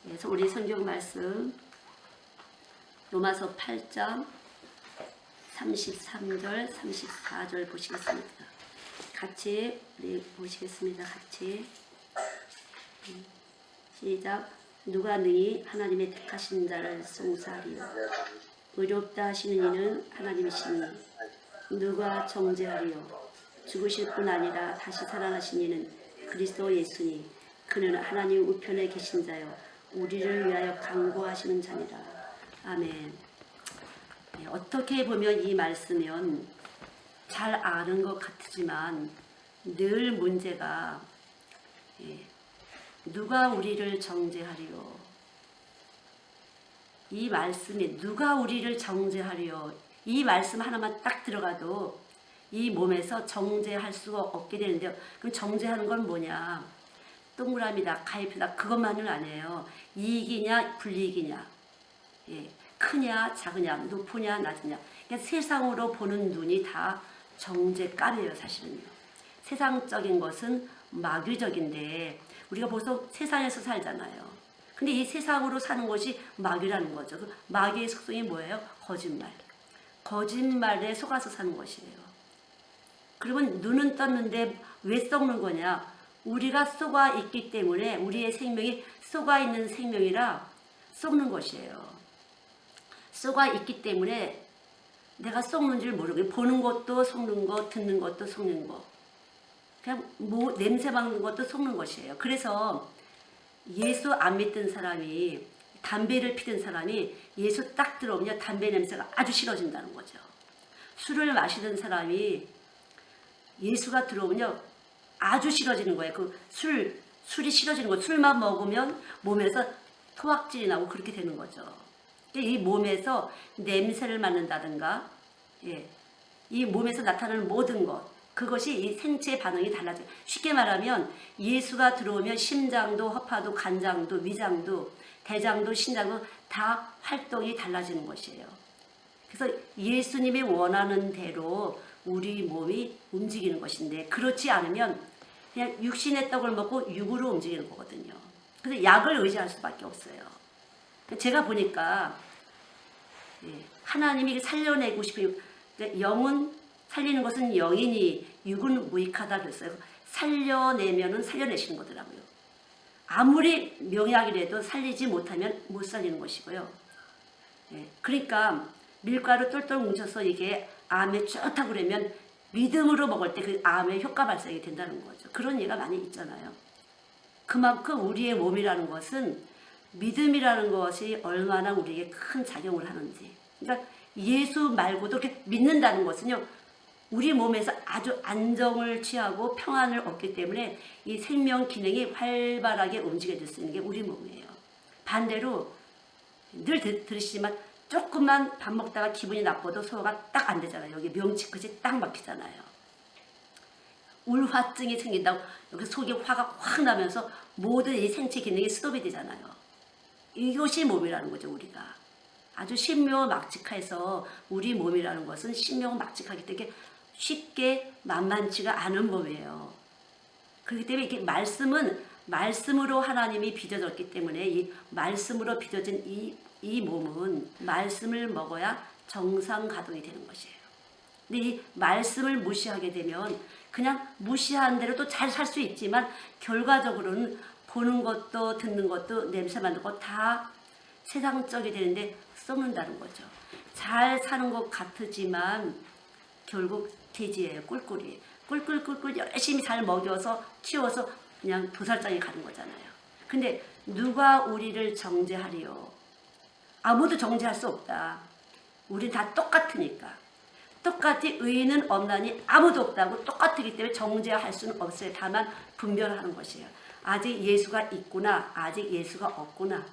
그래서 우리 성경 말씀 로마서 8장 33절 34절 보시겠습니다. 같이 우리 보시겠습니다. 같이 시작. 누가 능히 하나님의 택하신 자를 송사하리요. 의롭다 하시는 이는 하나님이시니 누가 정죄하리요. 죽으실 뿐 아니라 다시 살아나신 이는 그리스도 예수니 그는 하나님 우편에 계신 자요 우리를 위하여 간구하시는 자니라. 아멘. 어떻게 보면 이 말씀은 잘 아는 것 같지만 늘 문제가 누가 우리를 정죄하리요. 이 말씀에 누가 우리를 정죄하리요. 이 말씀 하나만 딱 들어가도 이 몸에서 정죄할 수가 없게 되는데요. 그럼 정죄하는 건 뭐냐? 동그라미다, 가입이다 그것만은 아니에요. 이익이냐 불이익이냐, 크냐 작으냐, 높으냐 낮으냐. 그러니까 세상으로 보는 눈이 다 정죄감이에요. 사실은요. 세상적인 것은 마귀적인데 우리가 벌써 세상에서 살잖아요. 근데 이 세상으로 사는 것이 마귀라는 거죠. 그 마귀의 속성이 뭐예요? 거짓말. 거짓말에 속아서 사는 것이에요. 그러면 눈은 떴는데 왜 썩는 거냐? 우리가 속아 있기 때문에 우리의 생명이 속아 있는 생명이라 썩는 것이에요. 속아 있기 때문에 내가 썩는 줄 모르고 보는 것도 속는 거, 듣는 것도 속는 거. 그냥 냄새 맡는 것도 속는 것이에요. 그래서 예수 안 믿던 사람이 담배를 피던 사람이 예수 딱 들어오면 담배 냄새가 아주 싫어진다는 거죠. 술을 마시던 사람이 예수가 들어오면 아주 싫어지는 거예요. 그 술이 싫어지는 거. 술만 먹으면 몸에서 토악질이 나고 그렇게 되는 거죠. 이 몸에서 냄새를 맡는다든가, 이 몸에서 나타나는 모든 것, 그것이 이 생체 반응이 달라져요. 쉽게 말하면 예수가 들어오면 심장도, 허파도, 간장도, 위장도, 대장도, 신장도 다 활동이 달라지는 것이에요. 그래서 예수님이 원하는 대로 우리 몸이 움직이는 것인데 그렇지 않으면 그냥 육신의 떡을 먹고 육으로 움직이는 거거든요. 그래서 약을 의지할 수밖에 없어요. 제가 보니까 하나님이 살려내고 싶은 영은 살리는 것은 영이니 육은 무익하다 그랬어요. 살려내면은 살려내시는 거더라고요. 아무리 명약이라도 살리지 못하면 못 살리는 것이고요. 그러니까 밀가루 똘똘 뭉쳐서 이게 암에 좋다고 그러면 믿음으로 먹을 때 그 암의 효과 발생이 된다는 거죠. 그런 예가 많이 있잖아요. 그만큼 우리의 몸이라는 것은 믿음이라는 것이 얼마나 우리에게 큰 작용을 하는지. 그러니까 예수 말고도 이렇게 믿는다는 것은요. 우리 몸에서 아주 안정을 취하고 평안을 얻기 때문에 이 생명 기능이 활발하게 움직여질 수 있는 게 우리 몸이에요. 반대로 늘 들으시지만 조금만 밥 먹다가 기분이 나빠도 소화가 딱 안 되잖아요. 여기 명치끝이 딱 막히잖아요. 울화증이 생긴다고 여기 속에 화가 확 나면서 모든 이 생체 기능이 스톱이 되잖아요. 이것이 몸이라는 거죠. 우리가 아주 신묘막측해서 우리 몸이라는 것은 신묘막측하기 때문에 쉽게 만만치가 않은 몸이에요. 그렇기 때문에 이게 말씀은 말씀으로 하나님이 빚어졌기 때문에 이 말씀으로 빚어진 이 몸은 말씀을 먹어야 정상 가동이 되는 것이에요. 근데 이 말씀을 무시하게 되면 그냥 무시한 대로 또 잘 살 수 있지만 결과적으로는 보는 것도 듣는 것도 냄새 맡는 것 다 세상적이 되는데 썩는다는 거죠. 잘 사는 것 같지만 결국 돼지예요. 꿀꿀이. 꿀꿀꿀꿀 열심히 잘 먹여서 키워서 그냥 도살장에 가는 거잖아요. 근데 누가 우리를 정죄하리요? 아무도 정죄할 수 없다. 우린 다 똑같으니까. 똑같이 의인은 없나니 아무도 없다고 똑같기 때문에 정죄할 수는 없어요. 다만 분별하는 것이에요. 아직 예수가 있구나. 아직 예수가 없구나.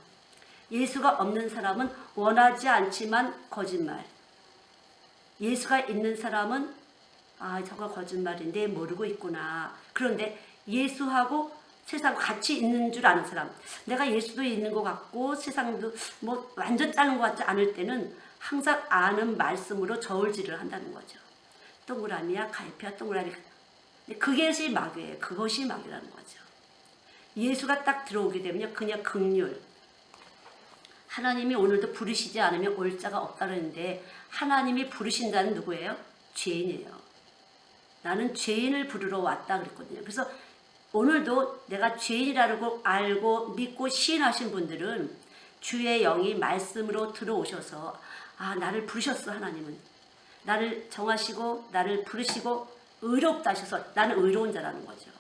예수가 없는 사람은 원하지 않지만 거짓말. 예수가 있는 사람은 저거 거짓말인데 모르고 있구나. 그런데 예수하고 세상 같이 있는 줄 아는 사람, 내가 예수도 있는 것 같고 세상도 뭐 완전 다른 것 같지 않을 때는 항상 아는 말씀으로 저울질을 한다는 거죠. 동그라미야 가입이야 동그라미. 그것이 마귀예요. 그것이 마귀라는 거죠. 예수가 딱 들어오게 되면 그냥 긍휼, 하나님이 오늘도 부르시지 않으면 올 자가 없다 그러는데 하나님이 부르신다는 누구예요? 죄인이에요. 나는 죄인을 부르러 왔다 그랬거든요. 그래서 오늘도 내가 죄인이라고 알고 믿고 시인하신 분들은 주의 영이 말씀으로 들어오셔서 나를 부르셨어. 하나님은 나를 정하시고 나를 부르시고 의롭다 하셔서 나는 의로운 자라는 거죠.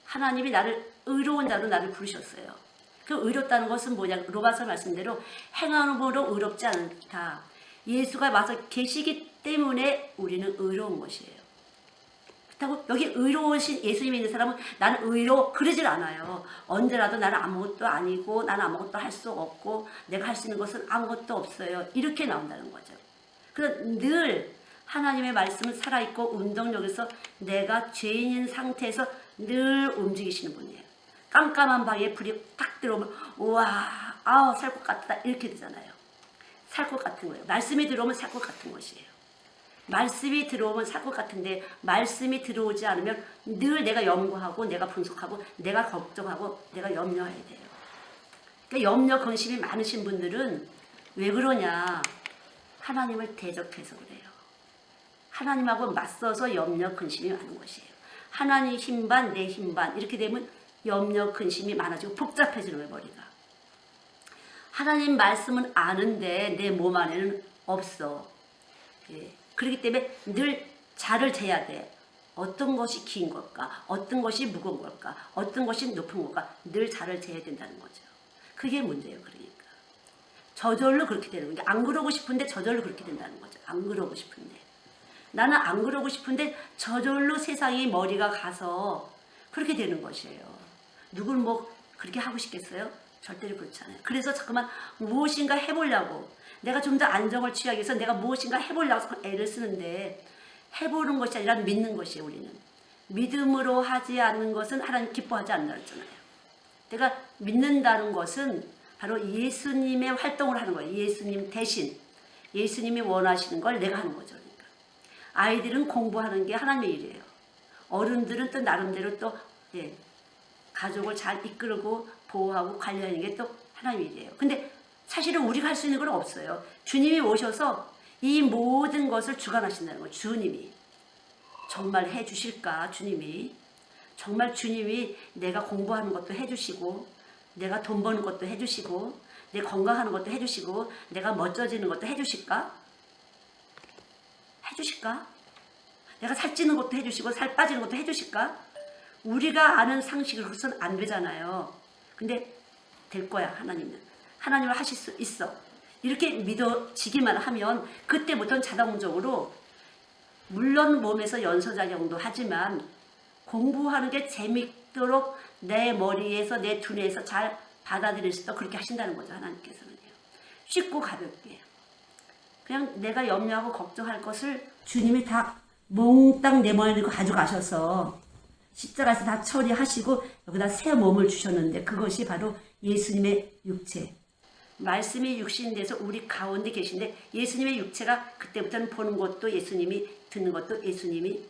하나님이 나를 의로운 자로 나를 부르셨어요. 그 의롭다는 것은 뭐냐? 로마서 말씀대로 행함으로 의롭지 않다. 예수가 와서 계시기 때문에 우리는 의로운 것이에요. 그렇다고 여기 의로우신 예수님이 있는 사람은 나는 의로 그러질 않아요. 언제라도 나는 아무것도 아니고 나는 아무것도 할 수 없고 내가 할 수 있는 것은 아무것도 없어요. 이렇게 나온다는 거죠. 그래서 늘 하나님의 말씀은 살아있고 운동력에서 내가 죄인인 상태에서 늘 움직이시는 분이에요. 깜깜한 방에 불이 딱 들어오면 우와 살 것 같다 이렇게 되잖아요. 살 것 같은 거예요. 말씀이 들어오면 살 것 같은 것이에요. 말씀이 들어오면 살 것 같은데 말씀이 들어오지 않으면 늘 내가 연구하고 내가 분석하고 내가 걱정하고 내가 염려해야 돼요. 그러니까 염려 근심이 많으신 분들은 왜 그러냐? 하나님을 대적해서 그래요. 하나님하고 맞서서 염려 근심이 많은 것이에요. 하나님 힘반 내 힘반 이렇게 되면 염려 근심이 많아지고 복잡해지는 거예요. 머리가. 하나님 말씀은 아는데 내 몸 안에는 없어. 그렇기 때문에 늘 자를 재야 돼. 어떤 것이 긴 걸까? 어떤 것이 무거운 걸까? 어떤 것이 높은 걸까? 늘 자를 재야 된다는 거죠. 그게 문제예요. 그러니까. 저절로 그렇게 되는 거예요. 안 그러고 싶은데 저절로 그렇게 된다는 거죠. 안 그러고 싶은데. 나는 안 그러고 싶은데 저절로 세상이 머리가 가서 그렇게 되는 것이에요. 누굴 그렇게 하고 싶겠어요? 절대로 그렇지 않아요. 그래서 자꾸만 무엇인가 해보려고 내가 좀 더 안정을 취하기 위해서 내가 무엇인가 해보려고 애를 쓰는데 해보는 것이 아니라 믿는 것이에요. 우리는 믿음으로 하지 않는 것은 하나님 기뻐하지 않는다 그랬잖아요. 내가 믿는다는 것은 바로 예수님의 활동을 하는 거예요. 예수님 대신 예수님이 원하시는 걸 내가 하는 거죠. 그러니까 아이들은 공부하는 게 하나님의 일이에요. 어른들은 또 나름대로 또 가족을 잘 이끌고 보호하고 관리하는 게 또 하나님의 일이에요. 근데 사실은 우리가 할 수 있는 건 없어요. 주님이 오셔서 이 모든 것을 주관하신다는 거예요. 주님이. 정말 해주실까? 주님이. 정말 주님이 내가 공부하는 것도 해주시고 내가 돈 버는 것도 해주시고 내 건강하는 것도 해주시고 내가 멋져지는 것도 해주실까? 해주실까? 내가 살찌는 것도 해주시고 살 빠지는 것도 해주실까? 우리가 아는 상식으로서는 안 되잖아요. 근데 될 거야. 하나님을 하실 수 있어. 이렇게 믿어지기만 하면 그때부터는 자동적으로 물론 몸에서 연소작용도 하지만 공부하는 게 재밌도록 내 머리에서 내 두뇌에서 잘 받아들일 수 있도록 그렇게 하신다는 거죠. 하나님께서는요. 쉽고 가볍게. 그냥 내가 염려하고 걱정할 것을 주님이 다 몽땅 내 머리에 가져가셔서 십자가에서 다 처리하시고 여기다 새 몸을 주셨는데 그것이 바로 예수님의 육체. 말씀이 육신돼서 우리 가운데 계신데 예수님의 육체가 그때부터는 보는 것도 예수님이 듣는 것도 예수님이.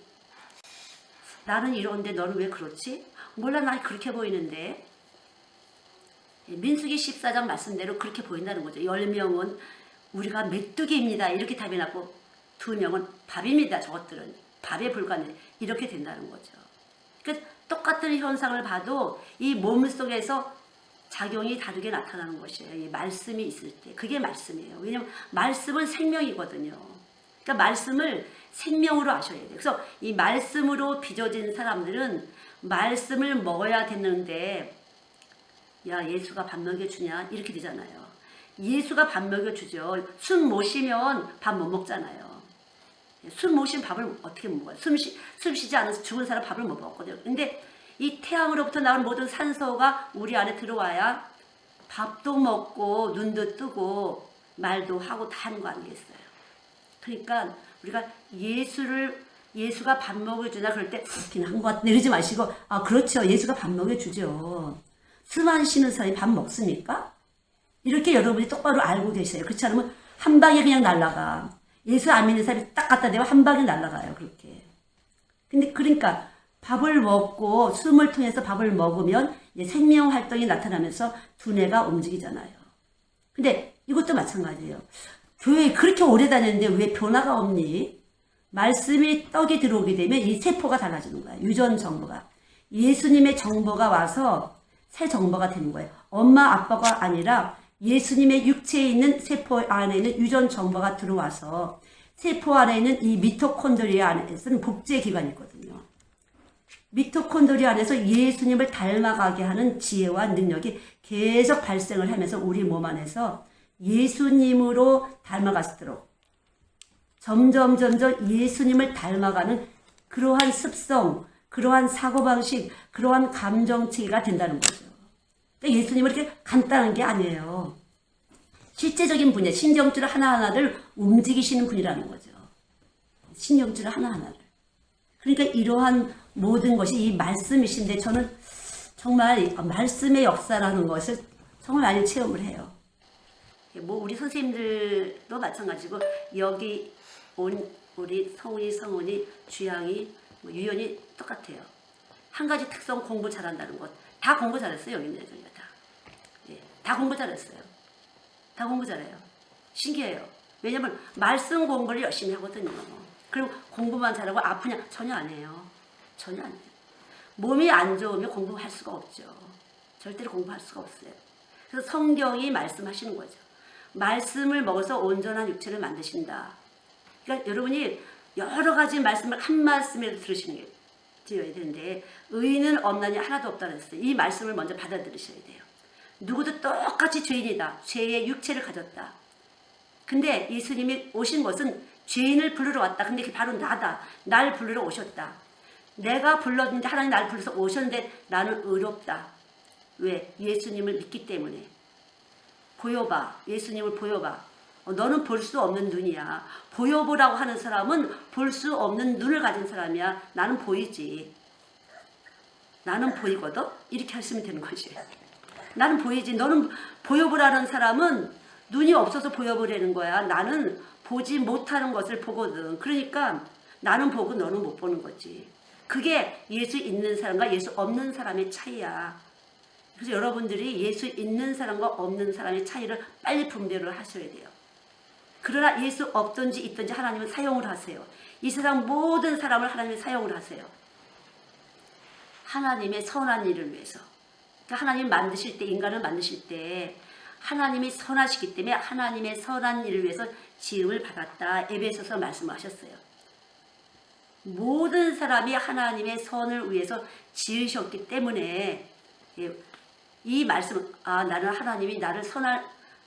나는 이런데 너는 왜 그렇지? 몰라 나 그렇게 보이는데. 민수기 14장 말씀대로 그렇게 보인다는 거죠. 10명은 우리가 메뚜기입니다. 이렇게 답이 나고 2명은 밥입니다. 저것들은 밥에 불과해. 이렇게 된다는 거죠. 그러니까 똑같은 현상을 봐도 이 몸 속에서 작용이 다르게 나타나는 것이에요. 이 말씀이 있을 때. 그게 말씀이에요. 왜냐하면 말씀은 생명이거든요. 그러니까 말씀을 생명으로 아셔야 돼요. 그래서 이 말씀으로 빚어진 사람들은 말씀을 먹어야 되는데 야 예수가 밥 먹여주냐 이렇게 되잖아요. 예수가 밥 먹여주죠. 숨 못 쉬면 밥 못 먹잖아요. 숨 못 쉬면 밥을 어떻게 먹어요? 숨 쉬지 않아서 죽은 사람 밥을 못 먹거든요. 근데 이 태양으로부터 나온 모든 산소가 우리 안에 들어와야 밥도 먹고 눈도 뜨고 말도 하고 다 하는 거 아니겠어요? 그러니까 우리가 예수가 밥 먹여주나 그럴 때 그냥 한 것 같은데 이러지 마시고 그렇죠. 예수가 밥 먹여주죠. 숨 안 쉬는 사람이 밥 먹습니까? 이렇게 여러분이 똑바로 알고 계셔요. 그렇지 않으면 한 방에 그냥 날아가. 예수 안 믿는 사람이 딱 갖다 대면 한 방에 날아가요. 그렇게. 근데 그러니까 밥을 먹고 숨을 통해서 밥을 먹으면 생명 활동이 나타나면서 두뇌가 움직이잖아요. 근데 이것도 마찬가지예요. 교회에 그렇게 오래 다녔는데 왜 변화가 없니? 말씀이 떡이 들어오게 되면 이 세포가 달라지는 거야. 유전 정보가. 예수님의 정보가 와서 새 정보가 되는 거예요. 엄마 아빠가 아니라 예수님의 육체에 있는 세포 안에 있는 유전 정보가 들어와서 세포 안에 있는 이 미토콘드리아 안에서는 복제기관이 있거든요. 미토콘드리아 안에서 예수님을 닮아가게 하는 지혜와 능력이 계속 발생을 하면서 우리 몸 안에서 예수님으로 닮아가도록 점점 예수님을 닮아가는 그러한 습성, 그러한 사고방식, 그러한 감정체계가 된다는 거죠. 그러니까 예수님은 이렇게 간단한 게 아니에요. 실제적인 분야, 신경줄 하나하나를 움직이시는 분이라는 거죠. 신경줄 하나하나를. 그러니까 이러한 모든 것이 이 말씀이신데 저는 정말 말씀의 역사라는 것을 정말 많이 체험을 해요. 뭐 우리 선생님들도 마찬가지고 여기 온 우리 성훈이, 주양이, 유연이 똑같아요. 한 가지 특성 공부 잘한다는 것. 다 공부 잘했어요. 여기 있는 애들이 다. 예, 다 공부 잘했어요. 다 공부 잘해요. 신기해요. 왜냐면 말씀 공부를 열심히 하거든요. 그리고 공부만 잘하고 아프냐? 전혀 안 해요. 전혀 안 해요. 몸이 안 좋으면 공부할 수가 없죠. 절대로 공부할 수가 없어요. 그래서 성경이 말씀하시는 거죠. 말씀을 먹어서 온전한 육체를 만드신다. 그러니까 여러분이 여러 가지 말씀을 한 말씀에도 들으시는 게 되어야 되는데 의인은 없나니 하나도 없다 그랬어요. 이 말씀을 먼저 받아들이셔야 돼요. 누구도 똑같이 죄인이다. 죄의 육체를 가졌다. 근데 예수님이 오신 것은 죄인을 부르러 왔다. 근데 그게 바로 나다. 날 부르러 오셨다. 내가 불렀는데 하나님 나를 불러서 오셨는데 나는 의롭다. 왜? 예수님을 믿기 때문에. 보여봐. 예수님을 보여봐. 너는 볼 수 없는 눈이야. 보여보라고 하는 사람은 볼 수 없는 눈을 가진 사람이야. 나는 보이지. 나는 보이거든? 이렇게 하시면 되는 거지. 나는 보이지. 너는 보여보라는 사람은 눈이 없어서 보여보라는 거야. 나는 보지 못하는 것을 보거든. 그러니까 나는 보고 너는 못 보는 거지. 그게 예수 있는 사람과 예수 없는 사람의 차이야. 그래서 여러분들이 예수 있는 사람과 없는 사람의 차이를 빨리 분별을 하셔야 돼요. 그러나 예수 없든지 있든지 하나님은 사용을 하세요. 이 세상 모든 사람을 하나님이 사용을 하세요. 하나님의 선한 일을 위해서. 그러니까 하나님 만드실 때, 인간을 만드실 때 하나님이 선하시기 때문에 하나님의 선한 일을 위해서 지음을 받았다. 에베소서 말씀하셨어요. 모든 사람이 하나님의 선을 위해서 지으셨기 때문에 이 말씀, 나는 하나님이 나를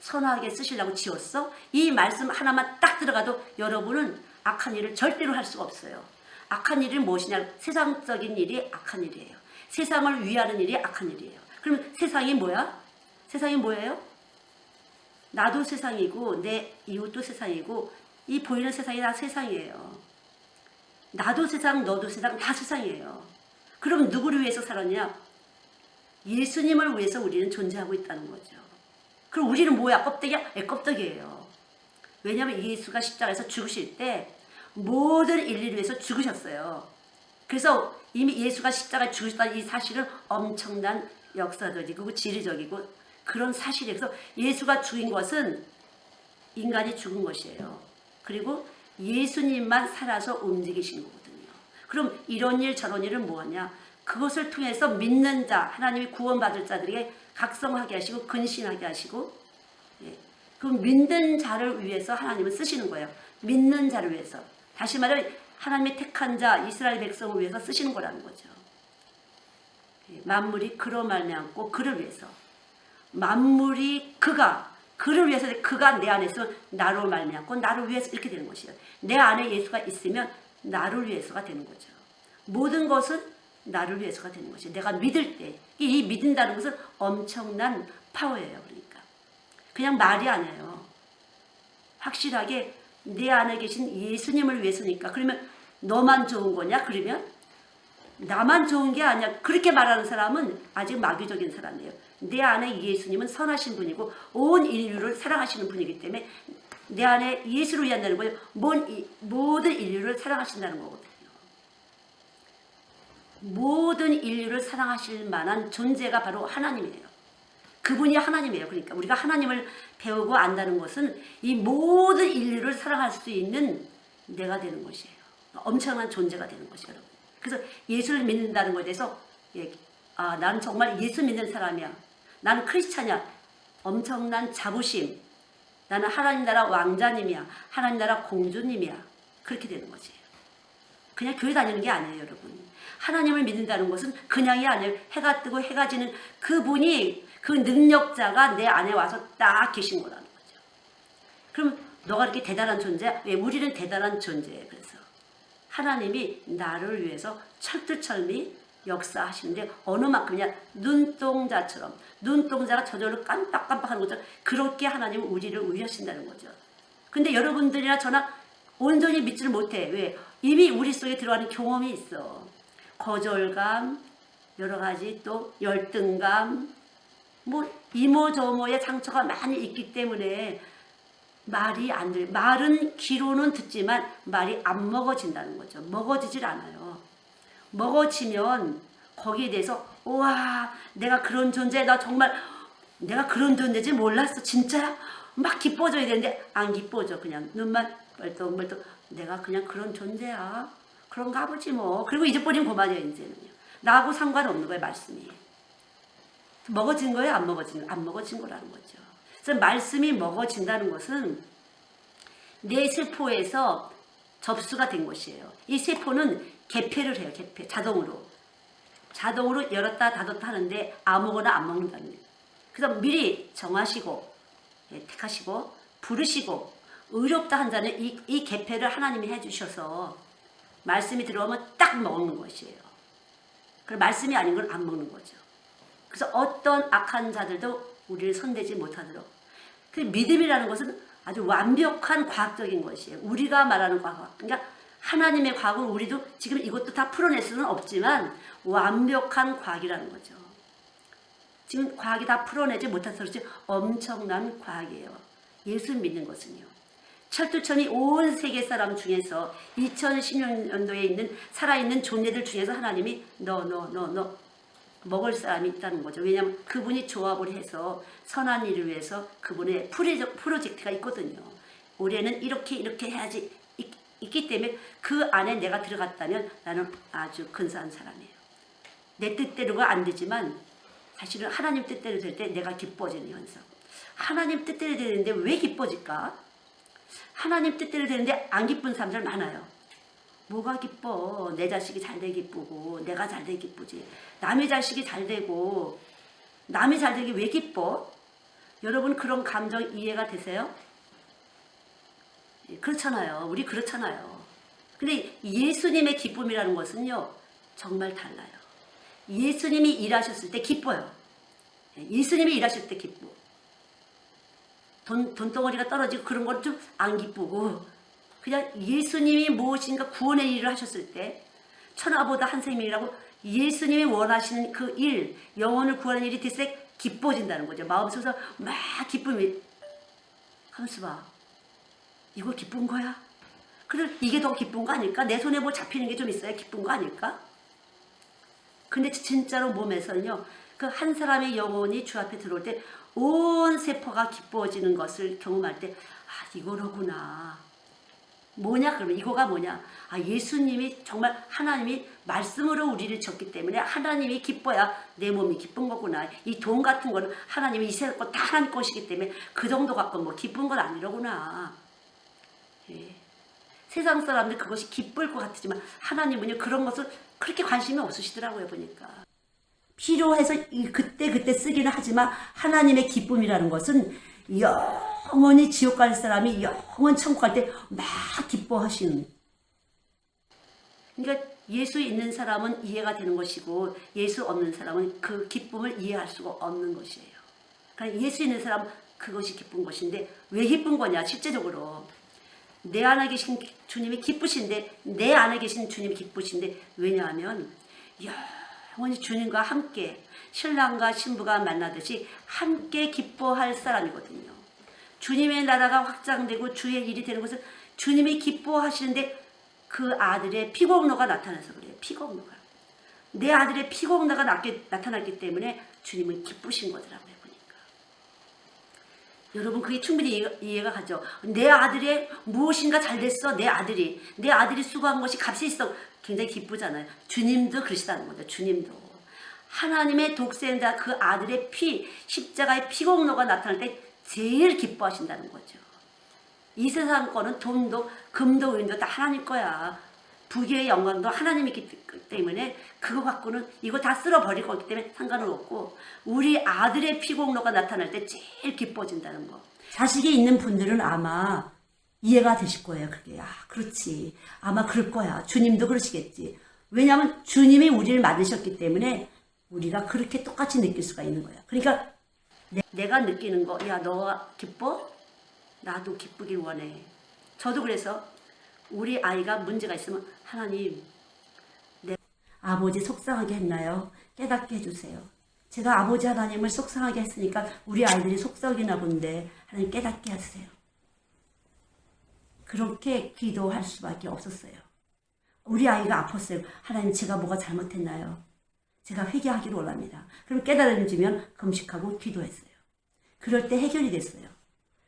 선하게 쓰시려고 지었어? 이 말씀 하나만 딱 들어가도 여러분은 악한 일을 절대로 할 수가 없어요. 악한 일이 무엇이냐? 세상적인 일이 악한 일이에요. 세상을 위하는 일이 악한 일이에요. 그러면 세상이 뭐야? 세상이 뭐예요? 나도 세상이고 내 이웃도 세상이고 이 보이는 세상이 다 세상이에요. 나도 세상, 너도 세상, 다 세상이에요. 그럼 누구를 위해서 살았냐? 예수님을 위해서 우리는 존재하고 있다는 거죠. 그럼 우리는 뭐야? 껍데기야? 껍데기예요. 왜냐하면 예수가 십자가에서 죽으실 때 모든 인류를 위해서 죽으셨어요. 그래서 이미 예수가 십자가에 죽으셨다는 이 사실은 엄청난 역사적이고 지리적이고 그런 사실이에요. 그래서 예수가 죽인 것은 인간이 죽은 것이에요. 그리고 예수님만 살아서 움직이신 거거든요. 그럼 이런 일 저런 일은 뭐냐? 그것을 통해서 믿는 자, 하나님이 구원받을 자들에게 각성하게 하시고 근신하게 하시고 그럼 믿는 자를 위해서 하나님은 쓰시는 거예요. 믿는 자를 위해서. 다시 말해 하나님의 택한 자, 이스라엘 백성을 위해서 쓰시는 거라는 거죠. 만물이 그로 말미암고 그를 위해서. 만물이 그를 위해서 그가 내 안에 있으면 나로 말미암고 나를 위해서 이렇게 되는 것이에요. 내 안에 예수가 있으면 나를 위해서가 되는 거죠. 모든 것은 나를 위해서가 되는 것이에요. 내가 믿을 때 이 믿는다는 것은 엄청난 파워예요. 그러니까 그냥 말이 아니에요. 확실하게 내 안에 계신 예수님을 위해서니까. 그러면 너만 좋은 거냐? 그러면 나만 좋은 게 아니야. 그렇게 말하는 사람은 아직 마귀적인 사람이에요. 내 안에 예수님은 선하신 분이고 온 인류를 사랑하시는 분이기 때문에 내 안에 예수를 위한다는 거예요. 모든 인류를 사랑하신다는 거거든요. 모든 인류를 사랑하실 만한 존재가 바로 하나님이에요. 그분이 하나님이에요. 그러니까 우리가 하나님을 배우고 안다는 것은 이 모든 인류를 사랑할 수 있는 내가 되는 것이에요. 엄청난 존재가 되는 것이에요, 여러분. 그래서 예수를 믿는다는 것에 대해서 나는 정말 예수 믿는 사람이야. 나는 크리스찬이야. 엄청난 자부심. 나는 하나님 나라 왕자님이야. 하나님 나라 공주님이야. 그렇게 되는 거지. 그냥 교회 다니는 게 아니에요, 여러분. 하나님을 믿는다는 것은 그냥이 아니에요. 해가 뜨고 해가 지는 그분이, 그 능력자가 내 안에 와서 딱 계신 거라는 거죠. 그럼 너가 이렇게 대단한 존재야? 왜? 우리는 대단한 존재예요. 그래서 하나님이 나를 위해서 철두철미 역사하시는데 어느 만큼이냐? 눈동자처럼. 눈동자가 저절로 깜빡깜빡하는 것처럼 그렇게 하나님은 우리를 위하신다는 거죠. 근데 여러분들이나 저나 온전히 믿지를 못해. 왜? 이미 우리 속에 들어가는 경험이 있어. 거절감, 여러 가지 또 열등감, 뭐 이모저모의 상처가 많이 있기 때문에 말이 안 돼. 말은 귀로는 듣지만 말이 안 먹어진다는 거죠. 먹어지질 않아요. 먹어지면 거기에 대해서 우와 내가 그런 존재, 나 정말 내가 그런 존재인지 몰랐어. 진짜야? 막 기뻐져야 되는데 안 기뻐져. 그냥 눈만 벌떡벌떡 내가 그냥 그런 존재야. 그런가 보지 뭐. 그리고 잊어버리면 그만이에요. 이제는요. 나하고 상관없는 거예요. 말씀이. 먹어진 거예요? 안 먹어진 거라는 거죠. 그래서 말씀이 먹어진다는 것은 내 세포에서 접수가 된 것이에요. 이 세포는 개폐를 해요. 개폐. 자동으로 열었다 닫았다 하는데 아무거나 안 먹는다는 거예요. 그래서 미리 정하시고 택하시고 부르시고 의롭다 한 자는 이 개폐를 하나님이 해주셔서 말씀이 들어오면 딱 먹는 것이에요. 그럼 말씀이 아닌 걸 안 먹는 거죠. 그래서 어떤 악한 자들도 우리를 손대지 못하도록. 그 믿음이라는 것은 아주 완벽한 과학적인 것이에요. 우리가 말하는 과학. 그러니까 하나님의 과학은 우리도 지금 이것도 다 풀어낼 수는 없지만 완벽한 과학이라는 거죠. 지금 과학이 다 풀어내지 못해서 그렇지 엄청난 과학이에요. 예수 믿는 것은요. 철두철미 온 세계 사람 중에서 2016년도에 있는 살아있는 존재들 중에서 하나님이 너 먹을 사람이 있다는 거죠. 왜냐하면 그분이 조합을 해서 선한 일을 위해서 그분의 프로젝트가 있거든요. 올해는 이렇게 해야지 있기 때문에 그 안에 내가 들어갔다면 나는 아주 근사한 사람이에요. 내 뜻대로가 안 되지만 사실은 하나님 뜻대로 될 때 내가 기뻐지는 현상. 하나님 뜻대로 되는데 왜 기뻐질까? 하나님 뜻대로 되는데 안 기쁜 사람들 많아요. 뭐가 기뻐? 내 자식이 잘 되기 기쁘고 내가 잘 되기 기쁘지. 남의 자식이 잘 되고 남이 잘 되기 왜 기뻐? 여러분 그런 감정 이해가 되세요? 그렇잖아요. 우리 그렇잖아요. 근데 예수님의 기쁨이라는 것은요. 정말 달라요. 예수님이 일하셨을 때 기뻐요. 예수님이 일하실 때 기뻐. 돈덩어리가 떨어지고 그런 건 좀 안 기쁘고 그냥 예수님이 무엇인가 구원의 일을 하셨을 때 천하보다 한 생명이라고 예수님이 원하시는 그 일, 영혼을 구하는 일이 됐을 때 기뻐진다는 거죠. 마음속에서 막 기쁨이 하면서 봐. 이거 기쁜 거야? 그래 이게 더 기쁜 거 아닐까? 내 손에 뭐 잡히는 게 좀 있어야 기쁜 거 아닐까? 근데 진짜로 몸에서는요. 그 한 사람의 영혼이 주 앞에 들어올 때 온 세포가 기뻐지는 것을 경험할 때 이거로구나. 뭐냐 그러면 이거가 뭐냐? 예수님이 정말 하나님이 말씀으로 우리를 줬기 때문에 하나님이 기뻐야 내 몸이 기쁜 거구나. 이 돈 같은 거는 하나님이 이 세상 거 다 하나님 것이기 때문에 그 정도 갖고 뭐 기쁜 건 아니로구나. 예. 세상 사람들 그것이 기쁠 것 같지만 하나님은요 그런 것을 그렇게 관심이 없으시더라고요 보니까. 필요해서 그때 쓰기는 하지만 하나님의 기쁨이라는 것은 영원히 지옥 갈 사람이 영원 천국 갈 때 막 기뻐하시는. 그러니까 예수 있는 사람은 이해가 되는 것이고 예수 없는 사람은 그 기쁨을 이해할 수가 없는 것이에요. 그러니까 예수 있는 사람은 그것이 기쁜 것인데 왜 기쁜 거냐 실제적으로. 내 안에 계신 주님이 기쁘신데 내 안에 계신 주님이 기쁘신데 왜냐하면 영원히 주님과 함께 신랑과 신부가 만나듯이 함께 기뻐할 사람이거든요. 주님의 나라가 확장되고 주의 일이 되는 것은 주님이 기뻐하시는데 그 아들의 피공로가 나타나서 그래요. 피공로가. 내 아들의 피공로가 나타났기 때문에 주님은 기쁘신 거더라고요. 보니까. 여러분 그게 충분히 이해가 가죠. 내 아들의 무엇인가 잘 됐어. 내 아들이 수고한 것이 값이 있어. 굉장히 기쁘잖아요. 주님도 그러시다는 거죠. 주님도. 하나님의 독생자 그 아들의 십자가의 피공로가 나타날 때 제일 기뻐하신다는 거죠. 이 세상 거는 돈도 금도 은도 다 하나님 거야. 부귀의 영광도 하나님이 있기 때문에 그거 갖고는 이거 다 쓸어버릴 거기 때문에 상관은 없고, 우리 아들의 피공로가 나타날 때 제일 기뻐진다는 거. 자식이 있는 분들은 아마 이해가 되실 거예요. 그게 그렇지, 아마 그럴 거야. 주님도 그러시겠지. 왜냐하면 주님이 우리를 만드셨기 때문에 우리가 그렇게 똑같이 느낄 수가 있는 거야. 그러니까 내가 느끼는 거, 야 너 기뻐? 나도 기쁘길 원해. 저도 그래서 우리 아이가 문제가 있으면 하나님, 내 아버지 속상하게 했나요? 깨닫게 해주세요. 제가 아버지 하나님을 속상하게 했으니까 우리 아이들이 속썩이나 본데 하나님 깨닫게 해주세요. 그렇게 기도할 수밖에 없었어요. 우리 아이가 아팠어요. 하나님 제가 뭐가 잘못했나요? 제가 회개하기를 원합니다. 그럼 깨달음 주면 금식하고 기도했어요. 그럴 때 해결이 됐어요.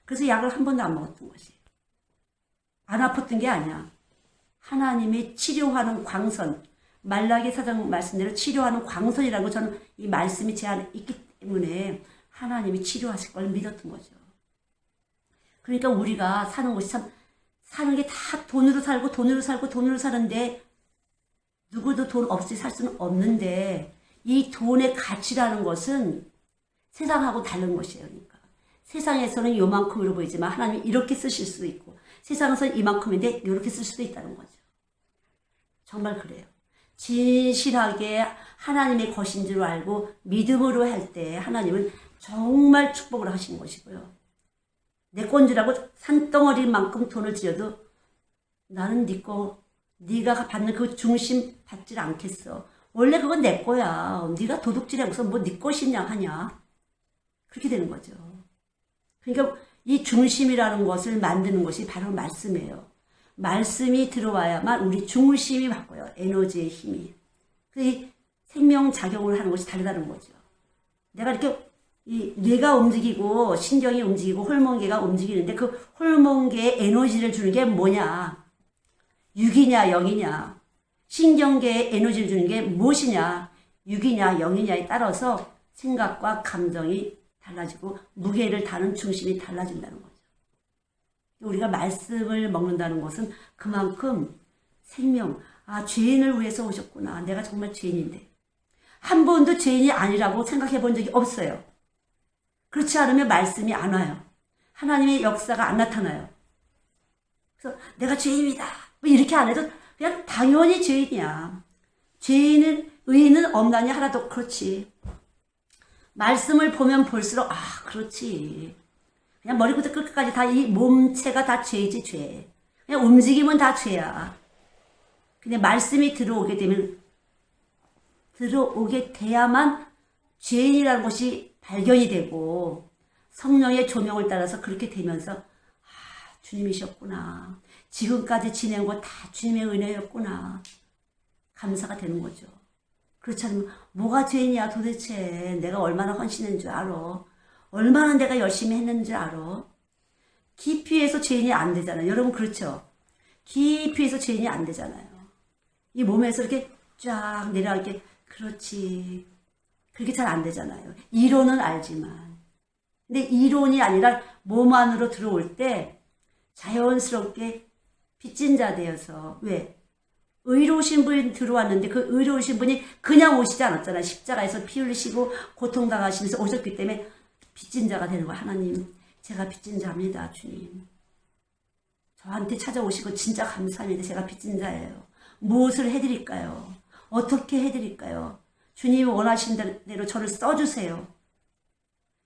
그래서 약을 한 번도 안 먹었던 것이. 안 아팠던 게 아니야. 하나님이 치료하는 광선, 말라기 사장 말씀대로 치료하는 광선이라는 거, 저는 이 말씀이 제 안에 있기 때문에 하나님이 치료하실 걸 믿었던 거죠. 그러니까 우리가 사는 것이 참, 사는 게 다 돈으로 살고 돈으로 사는데 누구도 돈 없이 살 수는 없는데, 이 돈의 가치라는 것은 세상하고 다른 것이에요. 그러니까 세상에서는 요만큼으로 보이지만 하나님이 이렇게 쓰실 수도 있고, 세상에서는 이만큼인데 이렇게 쓸 수도 있다는 거죠. 정말 그래요. 진실하게 하나님의 것인 줄 알고 믿음으로 할 때 하나님은 정말 축복을 하시는 것이고요. 내 건 줄 알고 산덩어리만큼 돈을 들여도 나는 네 거, 네가 받는 그 중심 받질 않겠어. 원래 그건 내 거야. 네가 도둑질하고서 뭐 네 것이냐 하냐. 그렇게 되는 거죠. 그러니까 이 중심이라는 것을 만드는 것이 바로 말씀이에요. 말씀이 들어와야만 우리 중심이 바꿔요. 에너지의 힘이. 이 생명작용을 하는 것이 다르다는 거죠. 내가 이렇게 이 뇌가 움직이고 신경이 움직이고 호르몬계가 움직이는데 그 호르몬계에 에너지를 주는 게 뭐냐? 육이냐 영이냐? 신경계에 에너지를 주는 게 무엇이냐? 육이냐 영이냐에 따라서 생각과 감정이 달라지고 무게를 다는 중심이 달라진다는 거죠. 우리가 말씀을 먹는다는 것은 그만큼 생명, 죄인을 위해서 오셨구나. 내가 정말 죄인인데. 한 번도 죄인이 아니라고 생각해 본 적이 없어요. 그렇지 않으면 말씀이 안 와요. 하나님의 역사가 안 나타나요. 그래서 내가 죄인이다, 뭐 이렇게 안 해도 그냥 당연히 죄인이야. 의인은 없나니 하나도. 그렇지. 말씀을 보면 볼수록 그렇지. 그냥 머리부터 끝까지 다 이 몸체가 다 죄지, 죄. 그냥 움직임은 다 죄야. 근데 말씀이 들어오게 돼야만 죄인이라는 것이 발견이 되고 성령의 조명을 따라서 그렇게 되면서 주님이셨구나. 지금까지 지낸 거 다 주님의 은혜였구나. 감사가 되는 거죠. 그렇지 않으면 뭐가 죄인이야 도대체. 내가 얼마나 헌신했는 줄 알아. 얼마나 내가 열심히 했는 줄 알아. 깊이에서 죄인이 안 되잖아요. 여러분 그렇죠? 깊이에서 죄인이 안 되잖아요. 이 몸에서 이렇게 쫙 내려가게 그렇지. 그렇게 잘 안 되잖아요. 이론은 알지만. 근데 이론이 아니라 몸 안으로 들어올 때 자연스럽게 빚진 자 되어서, 왜? 의로우신 분이 들어왔는데 그 의로우신 분이 그냥 오시지 않았잖아요. 십자가에서 피 흘리시고 고통당하시면서 오셨기 때문에 빚진 자가 되는 거야. 하나님, 제가 빚진 자입니다. 주님. 저한테 찾아오시고 진짜 감사합니다. 제가 빚진 자예요. 무엇을 해드릴까요? 어떻게 해드릴까요? 주님이 원하신 대로 저를 써주세요.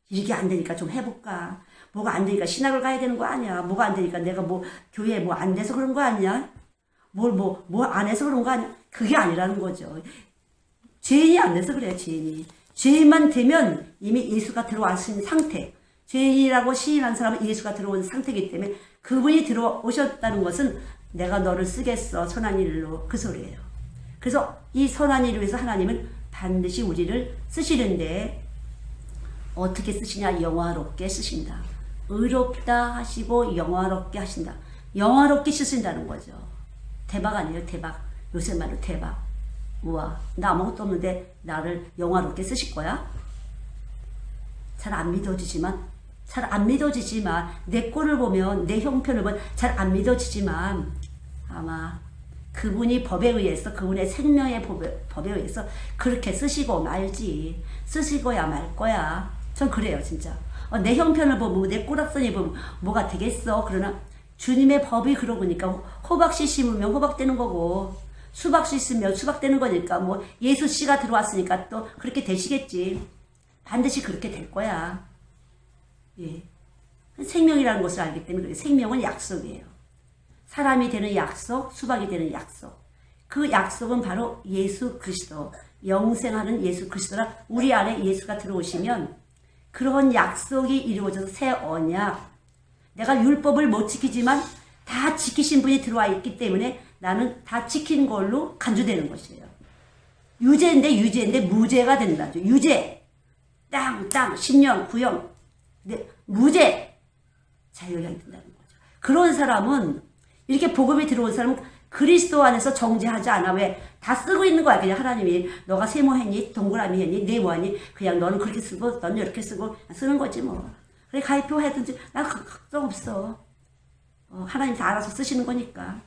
이게 안 되니까 좀 해볼까? 뭐가 안 되니까 신학을 가야 되는 거 아니야? 뭐가 안 되니까 내가 뭐 교회에 뭐 안 돼서 그런 거 아니야? 뭐 안 해서 그런 거 아니야? 그게 아니라는 거죠. 죄인이 안 돼서 그래요, 죄인이. 죄인만 되면 이미 예수가 들어왔은 상태. 죄인이라고 시인한 사람은 예수가 들어온 상태이기 때문에 그분이 들어오셨다는 것은 내가 너를 쓰겠어, 선한 일로. 그 소리예요. 그래서 이 선한 일을 위해서 하나님은 반드시 우리를 쓰시는데 어떻게 쓰시냐? 영화롭게 쓰신다. 의롭다 하시고 영화롭게 하신다. 영화롭게 쓰신다는 거죠. 대박 아니에요? 대박. 요새 말로 대박. 우와, 나 아무것도 없는데 나를 영화롭게 쓰실 거야? 잘 안 믿어지지만 내 꼴을 보면, 내 형편을 보면 잘 안 믿어지지만 아마 그분이 법에 의해서, 그분의 생명의 법에 의해서 그렇게 쓰시고 말지. 쓰시고야 말 거야. 전 그래요, 진짜. 내 형편을 보면, 내 꼬락선이 보면 뭐가 되겠어. 그러나 주님의 법이 그러고니까 호박씨 심으면 호박되는 거고, 수박씨 있으면 수박되는 거니까, 뭐 예수씨가 들어왔으니까 또 그렇게 되시겠지. 반드시 그렇게 될 거야. 예. 생명이라는 것을 알기 때문에 그래. 생명은 약속이에요. 사람이 되는 약속, 수박이 되는 약속. 그 약속은 바로 예수 그리스도, 영생하는 예수 그리스도라. 우리 안에 예수가 들어오시면 그런 약속이 이루어져서 새 언약. 내가 율법을 못 지키지만 다 지키신 분이 들어와 있기 때문에 나는 다 지킨 걸로 간주되는 것이에요. 유죄인데 무죄가 된다죠. 유죄. 땅, 10년, 구형. 근데 무죄. 자유가 된다는 거죠. 그런 사람은, 이렇게 복음이 들어온 사람은 그리스도 안에서 정죄하지 않아. 왜? 다 쓰고 있는 거야. 그냥 하나님이 너가 세모했니? 동그라미 했니? 네모하니? 그냥 너는 그렇게 쓰고 너는 이렇게 쓰고 쓰는 거지 뭐. 그래 가입표 해든지 난 걱정 없어. 하나님 다 알아서 쓰시는 거니까.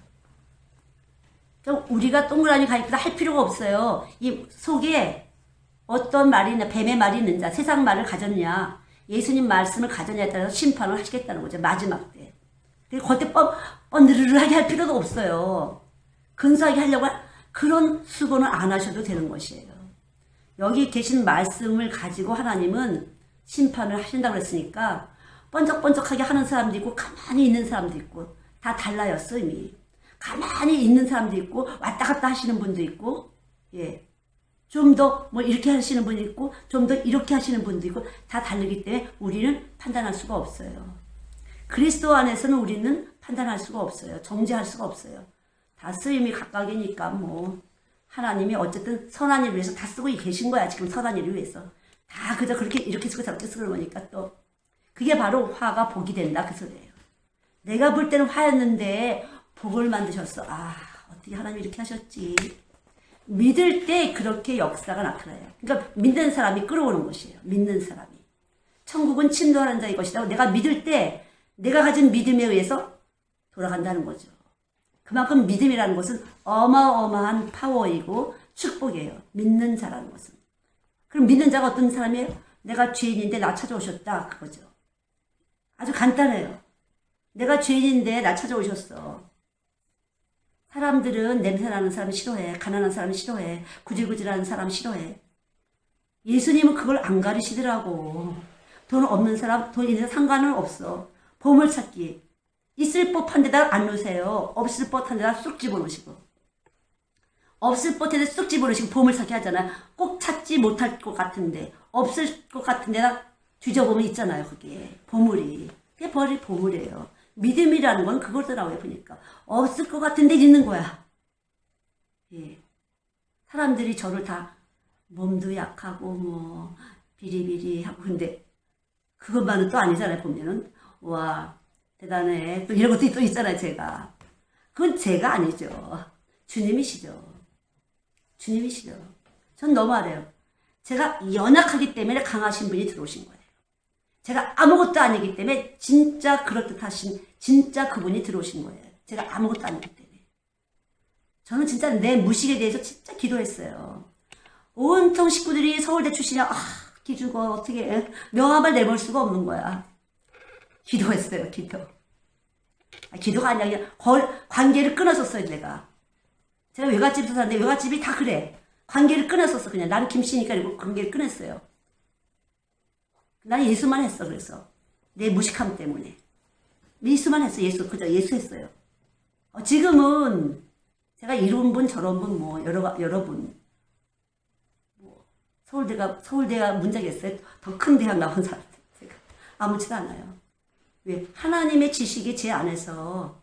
우리가 동그라미 가입도 할 필요가 없어요. 이 속에 어떤 말이 있냐, 뱀의 말이 있는지, 세상 말을 가졌냐, 예수님 말씀을 가졌냐에 따라서 심판을 하시겠다는 거죠. 마지막 때. 그때 뻔느르르하게 할 필요도 없어요. 근사하게 하려고 그런 수고는 안 하셔도 되는 것이에요. 여기 계신 말씀을 가지고 하나님은 심판을 하신다고 그랬으니까 번쩍번쩍하게 하는 사람도 있고 가만히 있는 사람도 있고 다 달라요. 이미. 가만히 있는 사람도 있고 왔다 갔다 하시는 분도 있고, 예. 좀 더 뭐 이렇게 하시는 분이 있고 좀 더 이렇게 하시는 분도 있고 다 다르기 때문에 우리는 판단할 수가 없어요. 그리스도 안에서는 우리는 판단할 수가 없어요. 정죄할 수가 없어요. 다 쓰임이 각각이니까 뭐 하나님이 어쨌든 선한 일을 위해서 다 쓰고 계신 거야. 지금 선한 일을 위해서 다 그저 그렇게 이렇게 쓰고 저렇게 쓰는 거니까 또 그게 바로 화가 복이 된다 그 소리예요. 내가 볼 때는 화였는데 복을 만드셨어. 아, 어떻게 하나님이 이렇게 하셨지. 믿을 때 그렇게 역사가 나타나요. 그러니까 믿는 사람이 끌어오는 것이에요. 믿는 사람이. 천국은 침노하는 자의 것이다. 내가 믿을 때 내가 가진 믿음에 의해서 돌아간다는 거죠. 그만큼 믿음이라는 것은 어마어마한 파워이고 축복이에요. 믿는 자라는 것은. 그럼 믿는 자가 어떤 사람이에요? 내가 죄인인데 나 찾아오셨다. 그거죠. 아주 간단해요. 내가 죄인인데 나 찾아오셨어. 사람들은 냄새나는 사람 싫어해. 가난한 사람 싫어해. 구질구질하는 사람 싫어해. 예수님은 그걸 안 가리시더라고. 돈 없는 사람, 돈 있는 사람 상관은 없어. 보물찾기. 있을 법한 데다 안 놓으세요. 없을 법한 데다 쑥 집어넣으시고. 없을 법한 데다 쑥 집어넣으시고 보물찾기 하잖아요. 꼭 찾지 못할 것 같은데, 없을 것 같은 데다 뒤져보면 있잖아요. 그게. 보물이. 그게 벌이 보물이에요. 믿음이라는 건 그거더라고요, 보니까. 없을 것 같은데 있는 거야. 예. 사람들이 저를 다 몸도 약하고, 뭐, 비리비리하고, 근데 그것만은 또 아니잖아요, 보면은. 와, 대단해. 또 이런 것도 또 있잖아요, 제가. 그건 제가 아니죠. 주님이시죠. 주님이시죠. 전 너무 알아요. 제가 연약하기 때문에 강하신 분이 들어오신 거예요. 제가 아무것도 아니기 때문에 진짜 그럴듯하신 진짜 그분이 들어오신 거예요. 제가 아무것도 아니기 때문에. 저는 진짜 내 무식에 대해서 진짜 기도했어요. 온통 식구들이 서울대 출신이야. 기죽어. 어떻게 명함을 내볼 수가 없는 거야. 기도했어요. 기도가 아니라 그냥 관계를 끊었었어요. 내가. 제가 외갓집에서 사는데 외갓집이 다 그래. 관계를 끊었었어. 그냥 나는 김씨니까 이러고 관계를 끊었어요. 나는 예수만 했어. 그래서 내 무식함 때문에 예수만 했어. 그저 예수 했어요. 지금은 제가 이런 분 저런 분 뭐 여러분 뭐 서울대가 문제겠어요. 더 큰 대학 나온 사람들 제가 아무렇지도 않아요. 왜? 하나님의 지식이 제 안에서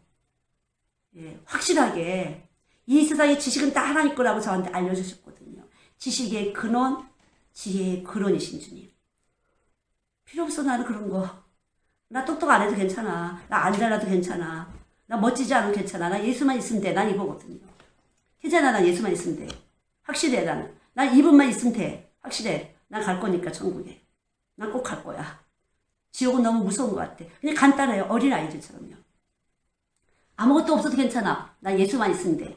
확실하게 이 세상의 지식은 다 하나님 거라고 저한테 알려주셨거든요. 지식의 근원, 지혜의 근원이신 주님. 필요 없어 나는 그런 거. 나 똑똑 안 해도 괜찮아. 나 안 잘나도 괜찮아. 나 멋지지 않아도 괜찮아. 나 예수만 있으면 돼. 난 이거거든요. 괜찮아. 난 예수만 있으면 돼. 확실해 나는. 난 이분만 있으면 돼. 확실해. 난 갈 거니까 천국에. 난 꼭 갈 거야. 지옥은 너무 무서운 것 같아. 그냥 간단해요. 어린아이들처럼요. 아무것도 없어도 괜찮아. 난 예수만 있으면 돼.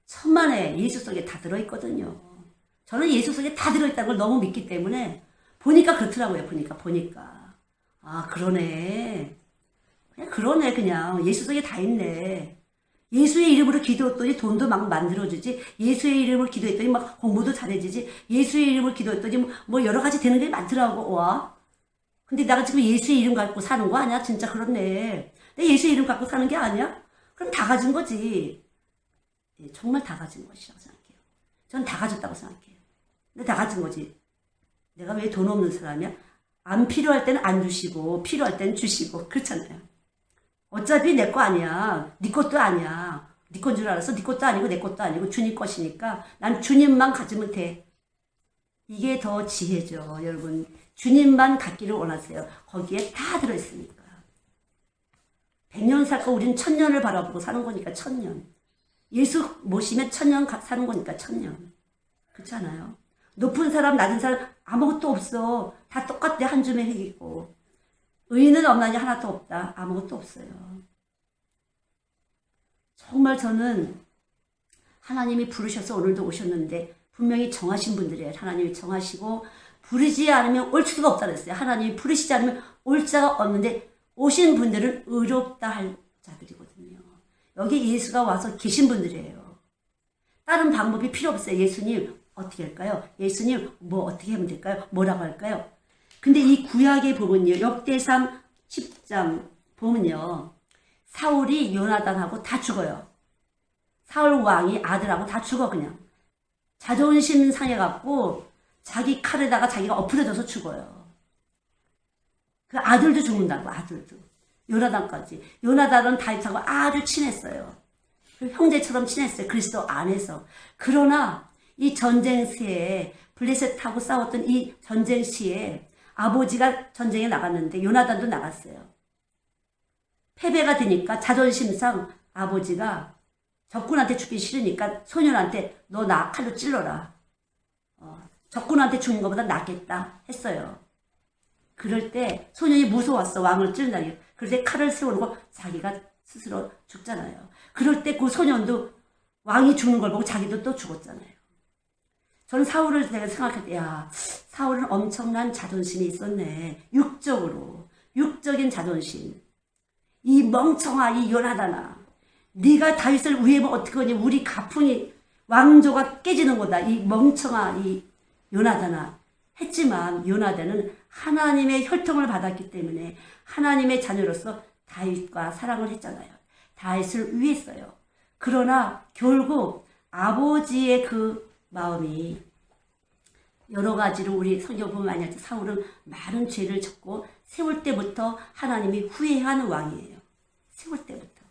천만에 예수 속에 다 들어있거든요. 저는 예수 속에 다 들어있다는 걸 너무 믿기 때문에 보니까 그렇더라고요. 보니까. 아 그러네. 그냥 그러네. 그냥 예수 속에 다 있네. 예수의 이름으로 기도했더니 돈도 막 만들어주지. 예수의 이름으로 기도했더니 막 공부도 잘해지지. 예수의 이름으로 기도했더니 뭐 여러 가지 되는 게 많더라고. 와. 근데 내가 지금 예수의 이름 갖고 사는 거 아니야? 진짜 그렇네. 내 예수의 이름 갖고 사는 게 아니야? 그럼 다 가진 거지. 예, 정말 다 가진 것이라고 생각해요. 전 다 가졌다고 생각해요. 근데 다 가진 거지. 내가 왜 돈 없는 사람이야? 안 필요할 때는 안 주시고 필요할 때는 주시고 그렇잖아요. 어차피 내 거 아니야. 네 것도 아니야. 네 건 줄 알았어. 네 것도 아니고 내 것도 아니고 주님 것이니까 난 주님만 가지면 돼. 이게 더 지혜죠. 여러분. 주님만 갖기를 원하세요. 거기에 다 들어있으니까. 100년 살 거 우리는 1000년을 바라보고 사는 거니까 1000년. 예수 모시면 1000년 사는 거니까 1000년. 그렇지 않아요? 높은 사람 낮은 사람 아무것도 없어. 다 똑같대. 한 줌의 흙이고. 의인은 없나니 하나도 없다. 아무것도 없어요. 정말 저는 하나님이 부르셔서 오늘도 오셨는데 분명히 정하신 분들이에요. 하나님이 정하시고 부르지 않으면 올 수가 없다 그랬어요. 하나님이 부르시지 않으면 올 자가 없는데 오신 분들은 의롭다 할 자들이거든요. 여기 예수가 와서 계신 분들이에요. 다른 방법이 필요 없어요. 예수님 어떻게 할까요? 예수님 뭐 어떻게 하면 될까요? 뭐라고 할까요? 근데 이 구약에 보면요. 역대상 10장 보면요. 사울이 요나단하고 다 죽어요. 사울 왕이 아들하고 다 죽어 그냥. 자존심 상해갖고 자기 칼에다가 자기가 엎어져서 죽어요. 그 아들도 죽는다고 아들도. 요나단까지. 요나단은 다윗하고 아주 친했어요. 형제처럼 친했어요. 그리스도 안에서. 그러나 이 전쟁 시에 블레셋하고 싸웠던 이 전쟁 시에 아버지가 전쟁에 나갔는데 요나단도 나갔어요. 패배가 되니까 자존심상 아버지가 적군한테 죽기 싫으니까 소년한테 너 나 칼로 찔러라. 적군한테 죽는 것보다 낫겠다 했어요. 그럴 때 소년이 무서웠어. 왕을 찌른다니. 그럴 때 칼을 세우고 자기가 스스로 죽잖아요. 그럴 때 그 소년도 왕이 죽는 걸 보고 자기도 또 죽었잖아요. 저는 사울을 내가 생각할 때, 야, 사울은 엄청난 자존심이 있었네. 육적인 자존심. 이 멍청아, 이 요나단아. 네가 다윗을 위해면 어떻게 하니? 우리 가풍이 왕조가 깨지는 거다. 이 멍청아, 이 요나단아. 했지만 요나단은 하나님의 혈통을 받았기 때문에 하나님의 자녀로서 다윗과 사랑을 했잖아요. 다윗을 위했어요. 그러나 결국 아버지의 그 마음이 여러 가지로 우리 성경 보면 많이 하죠. 사울은 많은 죄를 졌고 세울 때부터 하나님이 후회하는 왕이에요. 세울 때부터.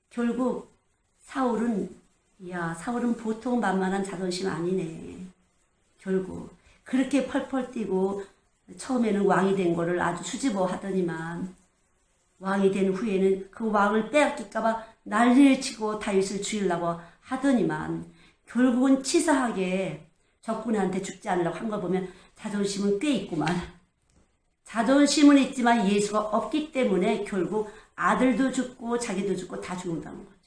결국 사울은 보통 만만한 자존심 아니네. 결국 그렇게 펄펄 뛰고 처음에는 왕이 된 거를 아주 수줍어 하더니만 왕이 된 후에는 그 왕을 빼앗길까봐 난리를 치고 다윗을 죽이려고 하더니만 결국은 치사하게 적군한테 죽지 않으려고 한 거 보면 자존심은 꽤 있구만. 자존심은 있지만 예수가 없기 때문에 결국 아들도 죽고 자기도 죽고 다 죽는다는 거죠.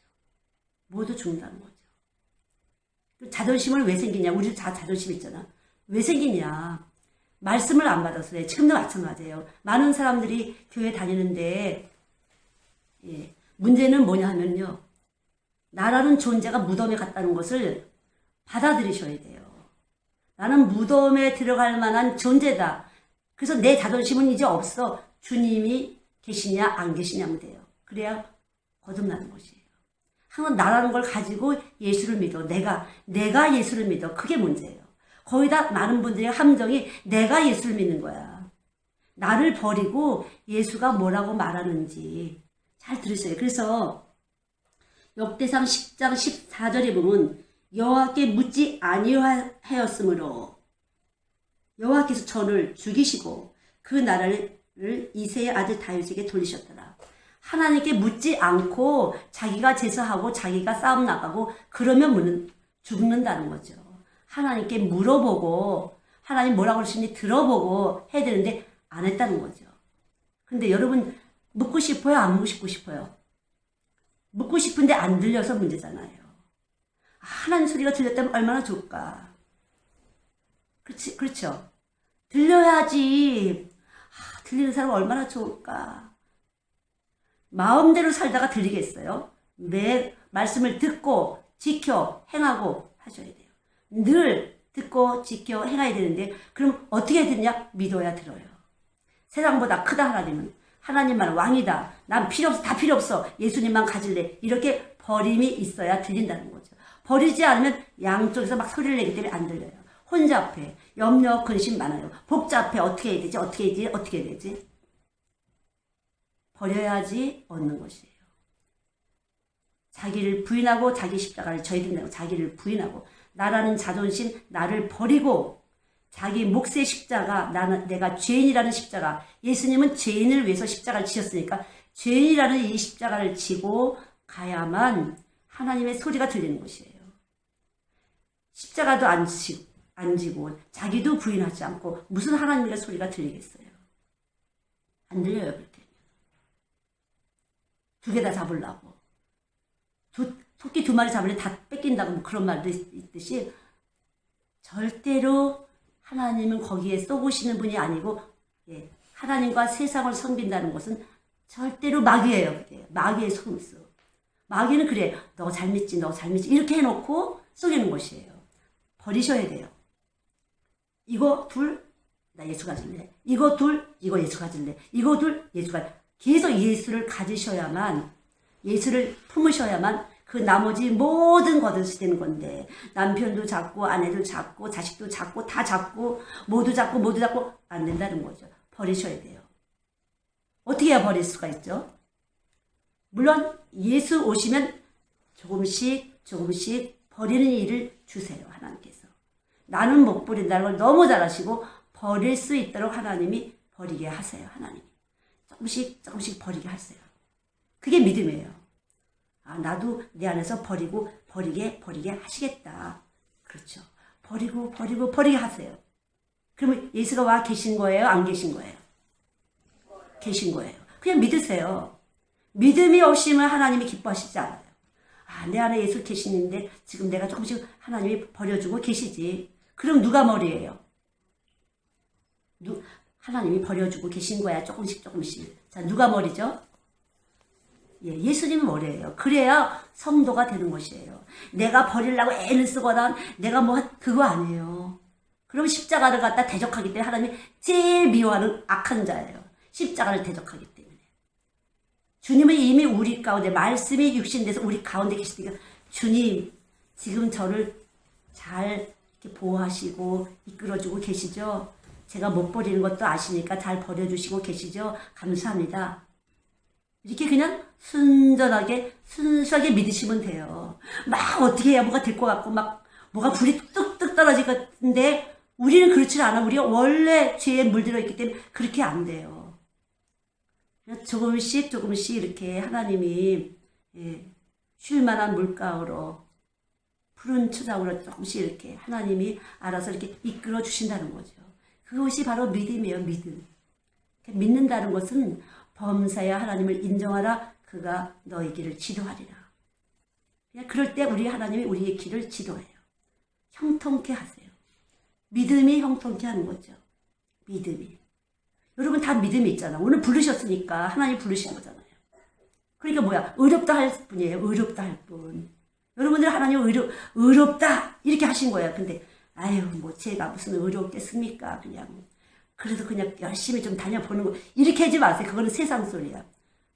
모두 죽는다는 거죠. 자존심을 왜 생기냐? 우리도 다 자존심 있잖아. 왜 생기냐? 말씀을 안 받아서 그래. 지금도 마찬가지예요. 많은 사람들이 교회 다니는데 문제는 뭐냐 하면요. 나라는 존재가 무덤에 갔다는 것을 받아들이셔야 돼요. 나는 무덤에 들어갈 만한 존재다. 그래서 내 자존심은 이제 없어. 주님이 계시냐 안 계시냐면 돼요. 그래야 거듭나는 것이에요. 항상 나라는 걸 가지고 예수를 믿어. 내가 예수를 믿어. 그게 문제예요. 거의 다 많은 분들의 함정이 내가 예수를 믿는 거야. 나를 버리고 예수가 뭐라고 말하는지 잘 들으세요. 그래서 역대상 10장 14절에 보면 여호와께 묻지 아니하였으므로 여호와께서 저를 죽이시고 그 나라를 이새의 아들 다윗에게 돌리셨더라. 하나님께 묻지 않고 자기가 제사하고 자기가 싸움 나가고 그러면 죽는다는 거죠. 하나님께 물어보고 하나님 뭐라고 그러시니 들어보고 해야 되는데 안 했다는 거죠. 근데 여러분 묻고 싶어요? 안 묻고 싶어요? 묻고 싶은데 안 들려서 문제잖아요. 하나님 소리가 들렸다면 얼마나 좋을까. 그렇죠? 들려야지. 들리는 사람 얼마나 좋을까. 마음대로 살다가 들리겠어요? 매 말씀을 듣고 지켜 행하고 하셔야 돼요. 늘 듣고 지켜 행해야 되는데 그럼 어떻게 듣냐? 믿어야 들어요. 세상보다 크다 하나님은. 하나님만 왕이다. 난 필요 없어. 다 필요 없어. 예수님만 가질래. 이렇게 버림이 있어야 들린다는 거죠. 버리지 않으면 양쪽에서 막 소리를 내기 때문에 안 들려요. 혼잡해. 염려, 근심 많아요. 복잡해. 어떻게 해야 되지? 어떻게 해야 되지? 어떻게 해야 되지? 버려야지 얻는 것이에요. 자기를 부인하고 자기 십자가를 져야 된다고. 자기를 부인하고 나라는 자존심, 나를 버리고 자기 몫의 십자가, 내가 죄인이라는 십자가. 예수님은 죄인을 위해서 십자가를 지셨으니까 죄인이라는 이 십자가를 지고 가야만 하나님의 소리가 들리는 것이에요. 십자가도 안 지고 자기도 부인하지 않고 무슨 하나님의 소리가 들리겠어요? 안 들려요. 그렇게. 두 개 다 잡으려고. 토끼 2마리 잡으려 다 뺏긴다고 뭐 그런 말도 있듯이 절대로 하나님은 거기에 쏘고시는 분이 아니고 하나님과 세상을 섬긴다는 것은 절대로 마귀예요. 그게. 마귀의 속임수. 마귀는 그래. 너 잘 믿지 너 잘 믿지 이렇게 해놓고 속이는 것이에요. 버리셔야 돼요. 이거 둘 나 예수 가질래. 이거 둘 이거 예수 가질래. 이거 둘 예수 가질래. 계속 예수를 가지셔야만 예수를 품으셔야만 그 나머지 모든 것이 되는 건데 남편도 잡고 아내도 잡고 자식도 잡고 다 잡고 모두 잡고 안 된다는 거죠. 버리셔야 돼요. 어떻게 해야 버릴 수가 있죠? 물론 예수 오시면 조금씩 버리는 일을 주세요. 하나님께서. 나는 못 버린다는 걸 너무 잘 아시고 버릴 수 있도록 하나님이 버리게 하세요. 하나님이. 조금씩 버리게 하세요. 그게 믿음이에요. 나도 내 안에서 버리게 하시겠다. 그렇죠. 버리게 하세요. 그러면 예수가 와 계신 거예요? 안 계신 거예요? 계신 거예요. 그냥 믿으세요. 믿음이 없이면 하나님이 기뻐하시지 않아요. 내 안에 예수 계시는데 지금 내가 조금씩 하나님이 버려주고 계시지. 그럼 누가 머리예요? 하나님이 버려주고 계신 거야. 조금씩. 자, 누가 머리죠? 예수님은 머리예요. 그래야 성도가 되는 것이에요. 내가 버리려고 애를 쓰거나 내가 그거 아니에요. 그럼 십자가를 갖다 대적하기 때문에 하나님이 제일 미워하는 악한 자예요. 십자가를 대적하기 때문에. 주님은 이미 우리 가운데 말씀이 육신돼서 우리 가운데 계시니까 주님 지금 저를 잘 이렇게 보호하시고 이끌어주고 계시죠. 제가 못 버리는 것도 아시니까 잘 버려주시고 계시죠. 감사합니다. 이렇게 그냥 순전하게 순수하게 믿으시면 돼요. 막 어떻게 해야 뭐가 될 것 같고 막 뭐가 불이 뚝뚝 떨어질 것 같은데 우리는 그렇지 않아. 우리가 원래 죄에 물들어 있기 때문에 그렇게 안 돼요. 조금씩 이렇게 하나님이 쉴만한 물가로 푸른 초장으로 조금씩 이렇게 하나님이 알아서 이렇게 이끌어 주신다는 거죠. 그것이 바로 믿음이에요. 믿음. 믿는다는 것은 범사에 하나님을 인정하라. 그가 너의 길을 지도하리라. 그럴 때 우리 하나님이 우리의 길을 지도해요. 형통케 하세요. 믿음이 형통케 하는 거죠. 믿음이. 여러분 다 믿음이 있잖아. 오늘 부르셨으니까 하나님 부르신 거잖아요. 그러니까 뭐야? 의롭다 할 뿐이에요. 의롭다 할 뿐. 여러분들 하나님 의롭다 이렇게 하신 거예요. 근데 제가 무슨 의롭겠습니까? 그래도 그냥 열심히 좀 다녀보는 거. 이렇게 하지 마세요. 그거는 세상 소리야.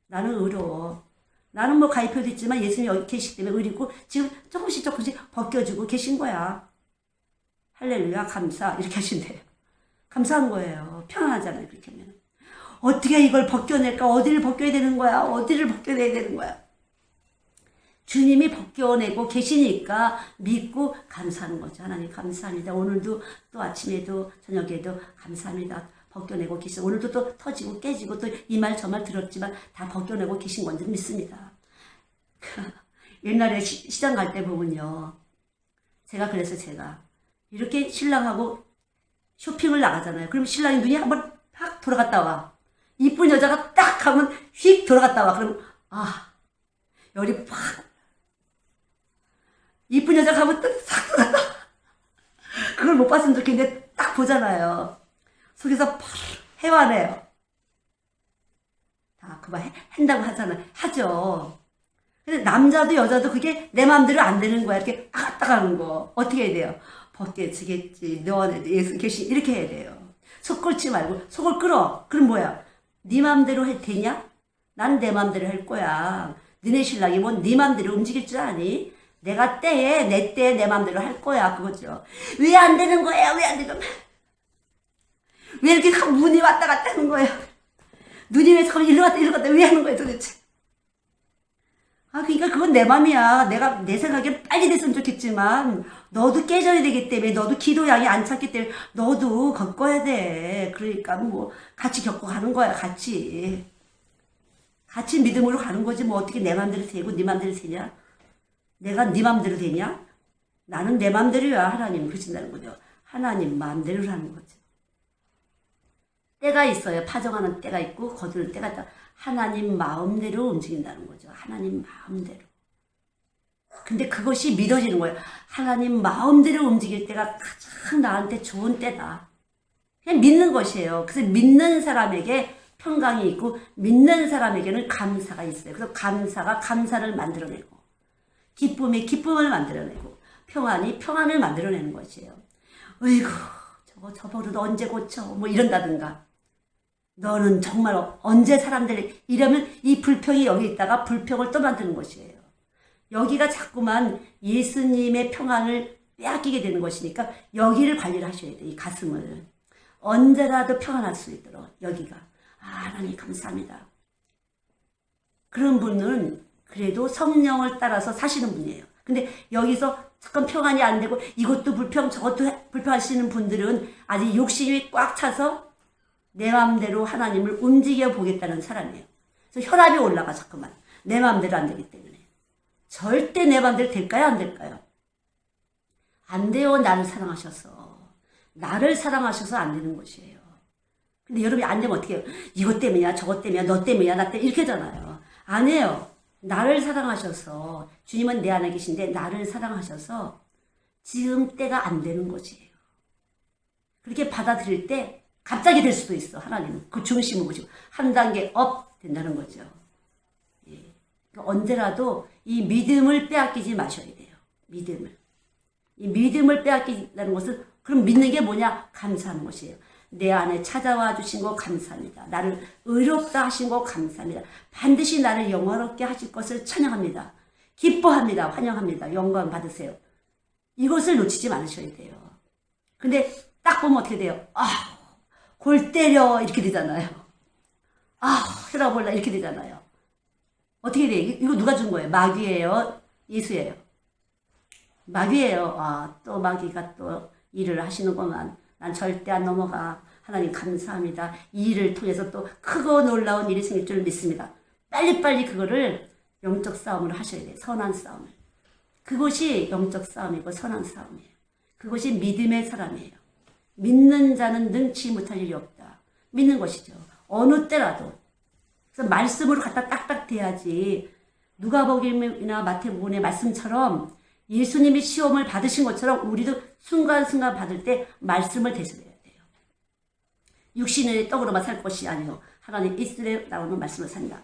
나는 의로워. 나는 가입표도 있지만 예수님이 여기 계시기 때문에 의롭고 지금 조금씩 벗겨주고 계신 거야. 할렐루야 감사 이렇게 하신대요. 감사한 거예요. 편안하잖아요. 그렇게 하면. 어떻게 이걸 벗겨낼까? 어디를 벗겨야 되는 거야? 어디를 벗겨내야 되는 거야? 주님이 벗겨내고 계시니까 믿고 감사하는 거죠. 하나님 감사합니다. 오늘도 또 아침에도 저녁에도 감사합니다. 벗겨내고 계시고 오늘도 또 터지고 깨지고 또 이 말 저 말 들었지만 다 벗겨내고 계신 건지 믿습니다. 옛날에 시장 갈 때 보면요. 제가 이렇게 신랑하고 쇼핑을 나가잖아요. 그럼 신랑이 눈이 한번 팍 돌아갔다 와. 이쁜 여자가 딱 하면 휙 돌아갔다 와. 그럼 열이 팍. 이쁜 여자가 하면 싹 돌아갔다 와. 그걸 못 봤으면 좋겠는데 딱 보잖아요. 속에서 팍 해와네요. 다 그만 한다고 하잖아요. 하죠. 근데 남자도 여자도 그게 내 마음대로 안 되는 거야. 이렇게 딱 가는 거. 어떻게 해야 돼요? 벗겨지겠지. 너 안에 예수 계시 이렇게 해야 돼요. 속 끓지 말고 속을 끓어. 그럼 뭐야? 네 마음대로 해도 되냐? 난 내 마음대로 할 거야. 너네 신랑이 뭐 네 마음대로 움직일 줄 아니? 내가 내 때에 내 마음대로 할 거야. 그거죠. 왜 안 되는 거야? 왜 안 되는 거야? 왜 이렇게 눈이 왔다 갔다 하는 거야? 눈이 왜 자꾸 일로 갔다 왜 하는 거야 도대체? 그러니까 그건 내 맘이야. 내가 내 생각에 빨리 됐으면 좋겠지만 너도 깨져야 되기 때문에 너도 기도양이 안 찼기 때문에 너도 겪어야 돼. 그러니까 뭐 같이 겪고 가는 거야. 같이 믿음으로 가는 거지. 뭐 어떻게 내 맘대로 되고 네 맘대로 되냐? 내가 네 맘대로 되냐? 나는 내 맘대로야. 하나님 그러신다는 거죠. 하나님 마음대로 하는 거죠. 때가 있어요. 파정하는 때가 있고 거두는 때가 있다. 하나님 마음대로 움직인다는 거죠. 하나님 마음대로. 근데 그것이 믿어지는 거예요. 하나님 마음대로 움직일 때가 가장 나한테 좋은 때다. 그냥 믿는 것이에요. 그래서 믿는 사람에게 평강이 있고 믿는 사람에게는 감사가 있어요. 그래서 감사가 감사를 만들어내고 기쁨이 기쁨을 만들어내고 평안이 평안을 만들어내는 것이에요. 어이구 저 버릇 언제 고쳐 뭐 이런다든가 너는 정말 언제 사람들이 이러면 이 불평이 여기 있다가 불평을 또 만드는 것이에요. 여기가 자꾸만 예수님의 평안을 빼앗기게 되는 것이니까 여기를 관리를 하셔야 돼요. 이 가슴을. 언제라도 평안할 수 있도록 여기가. 하나님 감사합니다. 그런 분은 그래도 성령을 따라서 사시는 분이에요. 근데 여기서 잠깐 평안이 안 되고 이것도 불평 저것도 불평하시는 분들은 아직 욕심이 꽉 차서 내 마음대로 하나님을 움직여 보겠다는 사람이에요. 그래서 혈압이 올라가 자꾸만. 내 마음대로 안 되기 때문에. 절대 내 마음대로 될까요? 안 될까요? 안 돼요. 나를 사랑하셔서. 나를 사랑하셔서 안 되는 것이에요. 근데 여러분이 안 되면 어떻게 해요? 이것 때문이야 저것 때문이야 너 때문이야 나 때문에 이렇게 하잖아요. 아니에요. 나를 사랑하셔서 주님은 내 안에 계신데 나를 사랑하셔서 지금 때가 안 되는 것이에요. 그렇게 받아들일 때 갑자기 될 수도 있어. 하나님은 그 중심을 보시고 한 단계 업 된다는 거죠. 예. 그러니까 언제라도 이 믿음을 빼앗기지 마셔야 돼요. 믿음을. 이 믿음을 빼앗긴다는 것은 그럼 믿는 게 뭐냐? 감사하는 것이에요. 내 안에 찾아와 주신 거 감사합니다. 나를 의롭다 하신 거 감사합니다. 반드시 나를 영화롭게 하실 것을 찬양합니다. 기뻐합니다. 환영합니다. 영광 받으세요. 이것을 놓치지 않으셔야 돼요. 근데 딱 보면 어떻게 돼요? 골 때려 이렇게 되잖아요. 혈압 올라 이렇게 되잖아요. 어떻게 돼? 이거 누가 준 거예요? 마귀예요? 예수예요? 마귀예요. 또 마귀가 또 일을 하시는구만. 난 절대 안 넘어가. 하나님 감사합니다. 이 일을 통해서 또 크고 놀라운 일이 생길 줄 믿습니다. 빨리빨리 그거를 영적 싸움을 하셔야 돼요. 선한 싸움을. 그것이 영적 싸움이고 선한 싸움이에요. 그것이 믿음의 사람이에요. 믿는 자는 능치 못할 일이 없다. 믿는 것이죠. 어느 때라도. 그래서 말씀으로 갖다 딱딱 대야지. 누가복음이나 마태복음의 말씀처럼 예수님이 시험을 받으신 것처럼 우리도 순간순간 받을 때 말씀을 대셔야 돼요. 육신의 떡으로만 살 것이 아니요 하나님 이스라엘 나오는 말씀을 산다.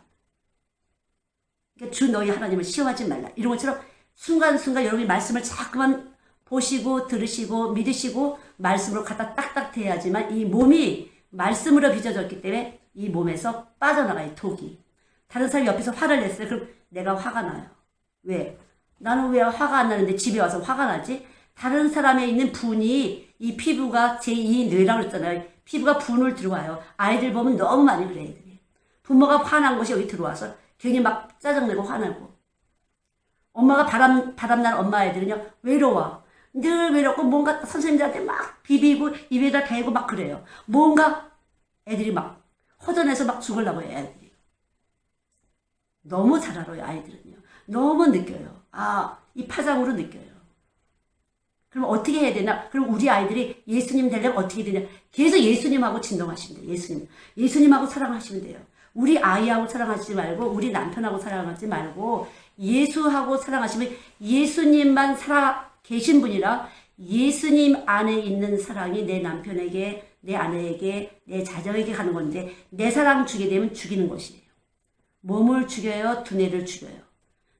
그러니까 주 너희 하나님을 시험하지 말라. 이런 것처럼 순간순간 여러분이 말씀을 자꾸만 보시고 들으시고 믿으시고 말씀으로 갖다 딱딱 대야지만 이 몸이 말씀으로 빚어졌기 때문에 이 몸에서 빠져나가요. 독이. 다른 사람이 옆에서 화를 냈어요. 그럼 내가 화가 나요. 왜? 나는 왜 화가 안 나는데 집에 와서 화가 나지? 다른 사람에 있는 분이 이 피부가 제2 뇌라고 그랬잖아요. 피부가 분을 들어와요. 아이들 보면 너무 많이 그래 애들이. 부모가 화난 것이 여기 들어와서 괜히 막 짜증내고 화내고. 엄마가 바람난 엄마 애들은요 외로워. 늘 외롭고 뭔가 선생님들한테 막 비비고 입에다 대고 막 그래요. 뭔가 애들이 막 허전해서 막 죽으려고 해요. 애들이. 너무 잘 알아요. 아이들은요. 너무 느껴요. 아, 이 파장으로 느껴요. 그럼 어떻게 해야 되나? 그럼 우리 아이들이 예수님 되려면 어떻게 되냐? 계속 예수님하고 진동하시면 돼요. 예수님하고 사랑하시면 돼요. 우리 아이하고 사랑하지 말고 우리 남편하고 사랑하지 말고 예수하고 사랑하시면 예수님만 살아 계신 분이라 예수님 안에 있는 사랑이 내 남편에게, 내 아내에게, 내 자녀에게 가는 건데 내 사랑 주게 되면 죽이는 것이에요. 몸을 죽여요, 두뇌를 죽여요.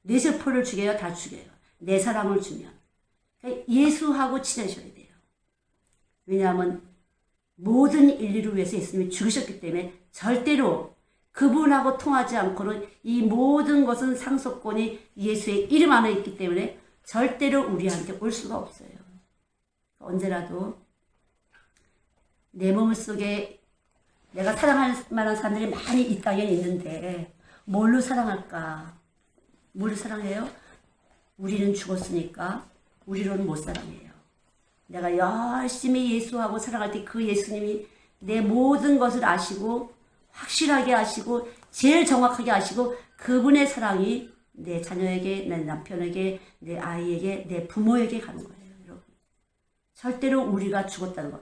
뇌세포를 죽여요, 다 죽여요. 내 사랑을 주면. 그러니까 예수하고 친해져야 돼요. 왜냐하면 모든 인류를 위해서 예수님이 죽으셨기 때문에 절대로 그분하고 통하지 않고는 이 모든 것은 상속권이 예수의 이름 안에 있기 때문에 절대로 우리한테 올 수가 없어요. 언제라도 내 몸 속에 내가 사랑할 만한 사람들이 많이 이 땅에 있는데 뭘로 사랑할까? 뭘로 사랑해요? 우리는 죽었으니까 우리로는 못 사랑해요. 내가 열심히 예수하고 사랑할 때 그 예수님이 내 모든 것을 아시고 확실하게 아시고 제일 정확하게 아시고 그분의 사랑이 내 자녀에게, 내 남편에게, 내 아이에게, 내 부모에게 가는 거예요. 여러분. 절대로 우리가 죽었다는 것.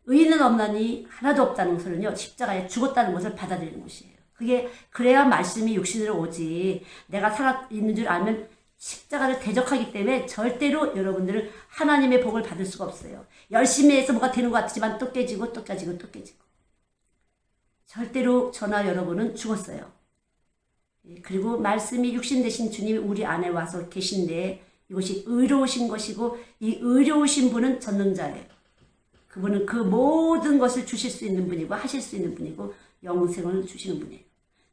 의인은 없나니 하나도 없다는 것을요. 십자가에 죽었다는 것을 받아들이는 것이에요. 그게 그래야 말씀이 육신으로 오지. 내가 살아있는 줄 알면 십자가를 대적하기 때문에 절대로 여러분들은 하나님의 복을 받을 수가 없어요. 열심히 해서 뭐가 되는 것 같지만 또 깨지고 또 깨지고 또 깨지고. 절대로 저나 여러분은 죽었어요. 그리고 말씀이 육신 되신 주님이 우리 안에 와서 계신데 이것이 의로우신 것이고 이 의로우신 분은 전능자예요. 그분은 그 모든 것을 주실 수 있는 분이고 하실 수 있는 분이고 영생을 주시는 분이에요.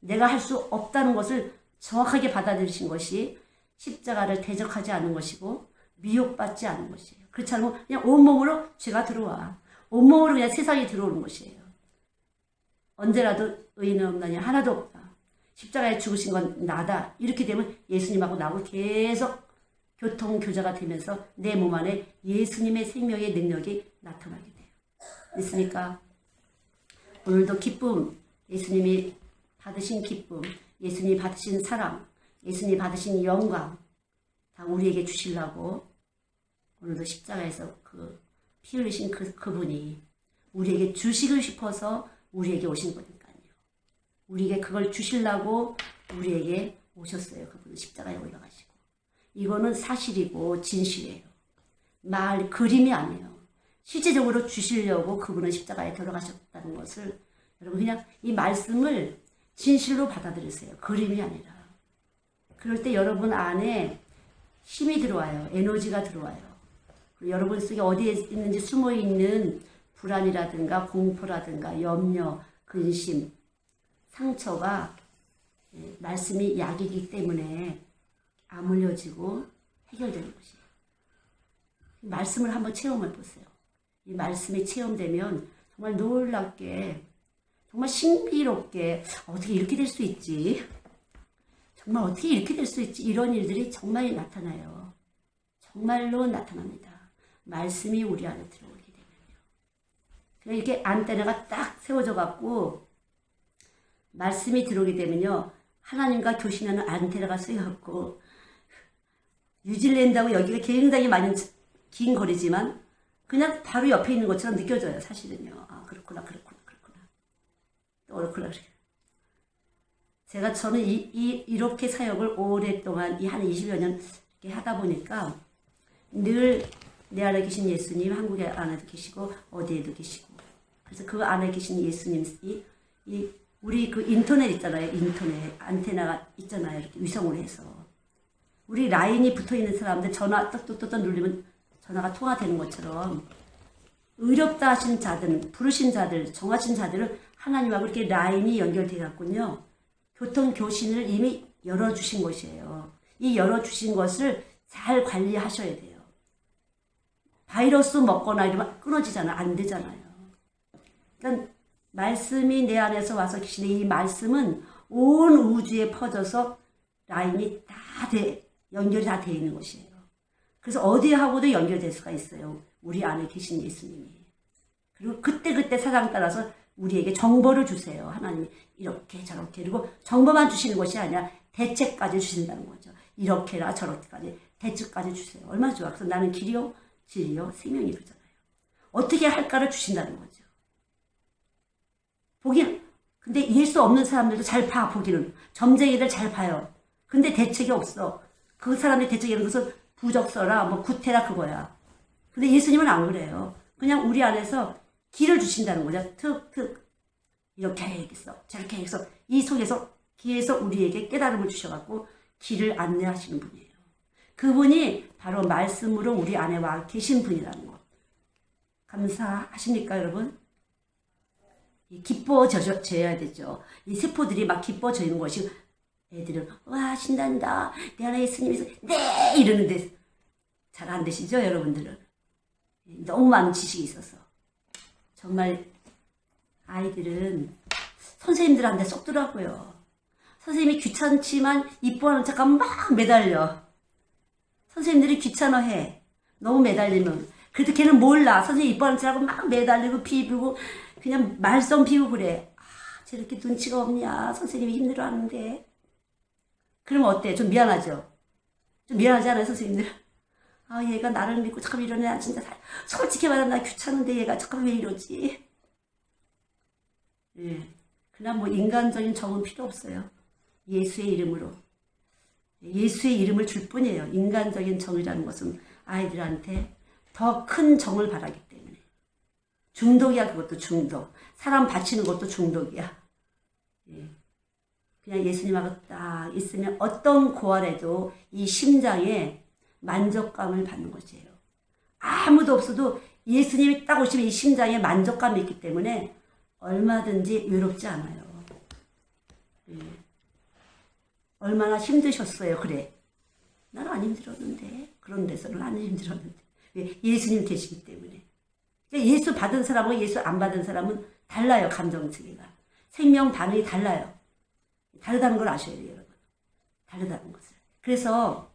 내가 할 수 없다는 것을 정확하게 받아들이신 것이 십자가를 대적하지 않은 것이고 미혹받지 않은 것이에요. 그렇지 않으면 그냥 온몸으로 죄가 들어와. 온몸으로 그냥 세상에 들어오는 것이에요. 언제라도 의인은 없나니 하나도 없다. 십자가에 죽으신 건 나다. 이렇게 되면 예수님하고 나하고 계속 교통교제가 되면서 내 몸 안에 예수님의 생명의 능력이 나타나게 돼요. 믿습니까? 오늘도 기쁨, 예수님이 받으신 기쁨, 예수님이 받으신 사랑, 예수님이 받으신 영광 다 우리에게 주시려고 오늘도 십자가에서 그 피 흘리신 그분이 우리에게 주시고 싶어서 우리에게 오신 거니까요. 우리에게 그걸 주시려고 우리에게 오셨어요. 그분은 십자가에 올라가시고. 이거는 사실이고 진실이에요. 말, 그림이 아니에요. 실제적으로 주시려고 그분은 십자가에 돌아가셨다는 것을 여러분 그냥 이 말씀을 진실로 받아들이세요. 그림이 아니라. 그럴 때 여러분 안에 힘이 들어와요. 에너지가 들어와요. 그리고 여러분 속에 어디에 있는지 숨어있는 불안이라든가 공포라든가 염려, 근심, 상처가 말씀이 약이기 때문에 아물려지고 해결되는 것이에요. 말씀을 한번 체험해 보세요. 이 말씀이 체험되면 정말 놀랍게 정말 신비롭게 어떻게 이렇게 될 수 있지? 정말 어떻게 이렇게 될 수 있지? 이런 일들이 정말 나타나요. 정말로 나타납니다. 말씀이 우리 안에 들어오게 되면요. 그냥 이렇게 안테나가 딱 세워져 갖고 말씀이 들어오게 되면요. 하나님과 교신하는 안테나가 세워갖고 뉴질랜드하고 여기가 굉장히 많이 긴 거리지만 그냥 바로 옆에 있는 것처럼 느껴져요. 사실은요. 아 그렇구나. 또 그렇구나. 저는 이렇게 사역을 오랫동안 한 20여 년 이렇게 하다 보니까 늘 내 안에 계신 예수님 한국에 안에도 계시고 어디에도 계시고 그래서 그 안에 계신 예수님 우리 그 인터넷 있잖아요. 인터넷 안테나가 있잖아요. 이렇게 위성으로 해서 우리 라인이 붙어있는 사람들 전화 떡떡떡떡 누르면 전화가 통화되는 것처럼 의롭다 하신 자들, 부르신 자들, 정하신 자들은 하나님하고 이렇게 라인이 연결되어 갖군요. 교통교신을 이미 열어주신 것이에요. 이 열어주신 것을 잘 관리하셔야 돼요. 바이러스 먹거나 이러면 끊어지잖아요. 안 되잖아요. 그러니까 말씀이 내 안에서 와서 계시는 이 말씀은 온 우주에 퍼져서 라인이 연결이 다 되어 있는 것이에요. 그래서 어디하고도 연결될 수가 있어요. 우리 안에 계신 예수님이. 그리고 그때그때 사상 따라서 우리에게 정보를 주세요. 하나님이 이렇게 저렇게. 그리고 정보만 주시는 것이 아니라 대책까지 주신다는 거죠. 이렇게라 저렇게까지 대책까지 주세요. 얼마나 좋아. 그래서 나는 길이요 진리요 생명이 그잖아요. 어떻게 할까를 주신다는 거죠. 근데 예수 없는 사람들도 잘 봐. 보기는 점쟁이들 잘 봐요. 근데 대책이 없어. 그 사람의 대책이라는 것은 부적서라 뭐 구태라 그거야. 근데 예수님은 안 그래요. 그냥 우리 안에서 길을 주신다는 거죠. 툭툭 이렇게 해야겠어. 저렇게 해서 이 속에서 길에서 우리에게 깨달음을 주셔갖고 길을 안내하시는 분이에요. 그분이 바로 말씀으로 우리 안에 와 계신 분이라는 것. 감사하십니까 여러분? 기뻐져야 되죠. 이 세포들이 막 기뻐져있는 것이 애들은 와 신난다. 내 안에 예수님이 네 이러는데 잘 안 되시죠 여러분들은? 너무 많은 지식이 있어서 정말 아이들은 선생님들한테 쏙더라고요. 선생님이 귀찮지만 이뻐하는 척하면 막 매달려. 선생님들이 귀찮아해. 너무 매달리면. 그래도 걔는 몰라. 선생님 이뻐하는 척하고 막 매달리고 비비고 그냥 말썽 피우고 그래. 아 저렇게 눈치가 없냐. 선생님이 힘들어하는데. 그러면 어때? 좀 미안하죠? 좀 미안하지 않아요 선생님들? 아 얘가 나를 믿고 잠깐 이러네. 진짜 솔직히 말하면 나 귀찮은데 얘가 잠깐 왜 이러지? 예. 그냥 뭐 인간적인 정은 필요 없어요. 예수의 이름으로. 예수의 이름을 줄 뿐이에요. 인간적인 정이라는 것은 아이들한테 더 큰 정을 바라기 때문에. 중독이야 그것도 중독. 사람 바치는 것도 중독이야. 예. 그냥 예수님하고 딱 있으면 어떤 고아라도 이 심장에 만족감을 받는 것이에요. 아무도 없어도 예수님이 딱 오시면 이 심장에 만족감이 있기 때문에 얼마든지 외롭지 않아요. 예. 얼마나 힘드셨어요. 그래. 나는 안 힘들었는데. 그런 데서는 안 힘들었는데. 왜? 예수님 계시기 때문에. 예수 받은 사람과 예수 안 받은 사람은 달라요. 감정체계가. 생명 반응이 달라요. 다르다는 걸 아셔야 돼요. 여러분. 다르다는 것을. 그래서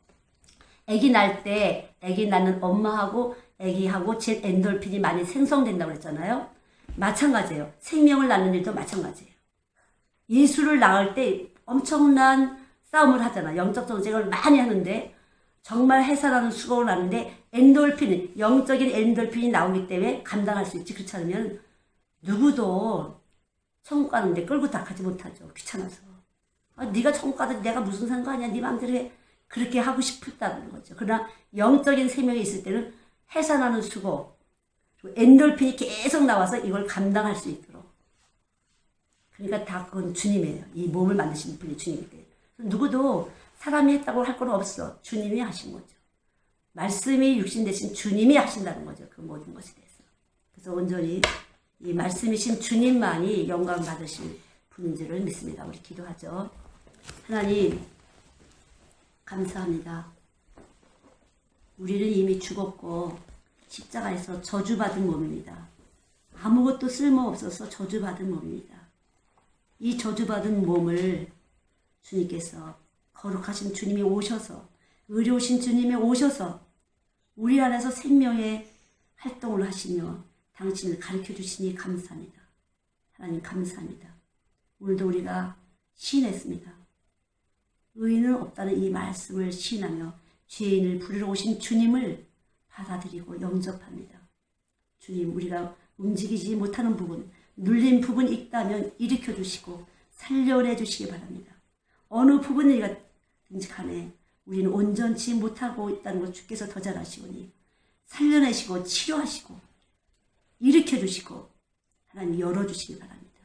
아기 낳는 엄마하고 아기하고 제 엔돌핀이 많이 생성된다고 그랬잖아요. 마찬가지예요. 생명을 낳는 일도 마찬가지예요. 예수를 낳을 때 엄청난 싸움을 하잖아. 영적 전쟁을 많이 하는데 정말 해산하는 수고를 하는데 엔돌핀, 영적인 엔돌핀이 나오기 때문에 감당할 수 있지. 그렇지 않으면 누구도 천국 가는데 끌고 다 가지 못하죠. 귀찮아서. 아, 네가 천국 가도 내가 무슨 상관이야. 네 마음대로 해. 그렇게 하고 싶다는 거죠. 그러나 영적인 생명이 있을 때는 해산하는 수고, 엔돌핀이 계속 나와서 이걸 감당할 수 있도록. 그러니까 다 그건 주님이에요. 이 몸을 만드신 분이 주님이에요. 누구도 사람이 했다고 할 건 없어. 주님이 하신 거죠. 말씀이 육신 대신 주님이 하신다는 거죠. 그 모든 것에 대해서. 그래서 온전히 이 말씀이신 주님만이 영광 받으실 분인 줄을 믿습니다. 우리 기도하죠. 하나님 감사합니다. 우리는 이미 죽었고 십자가에서 저주받은 몸입니다. 아무것도 쓸모없어서 저주받은 몸입니다. 이 저주받은 몸을 주님께서 거룩하신 주님이 오셔서 의로우신 주님이 오셔서 우리 안에서 생명의 활동을 하시며 당신을 가르쳐 주시니 감사합니다. 하나님 감사합니다. 오늘도 우리가 시인했습니다. 의인은 없다는 이 말씀을 시인하며 죄인을 부르러 오신 주님을 받아들이고 영접합니다. 주님, 우리가 움직이지 못하는 부분, 눌린 부분이 있다면 일으켜 주시고 살려내 주시기 바랍니다. 어느 부분이든지 간에 우리는 온전치 못하고 있다는 것 주께서 더 잘 아시오니 살려내시고 치료하시고 일으켜 주시고 하나님 열어주시기 바랍니다.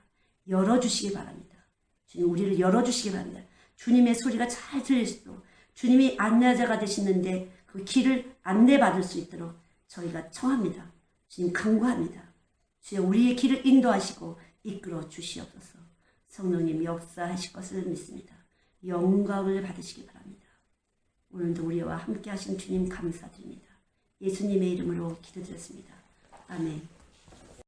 열어주시기 바랍니다. 주님 우리를 열어주시기 바랍니다. 주님의 소리가 잘 들릴 수 있도록 주님이 안내자가 되시는데 그 길을 안내받을 수 있도록 저희가 청합니다. 주님 간구합니다. 주여 우리의 길을 인도하시고 이끌어 주시옵소서. 성령님 역사하실 것을 믿습니다. 영광을 받으시기 바랍니다. 오늘도 우리와 함께 하신 주님 감사드립니다. 예수님의 이름으로 기도드렸습니다. 아멘.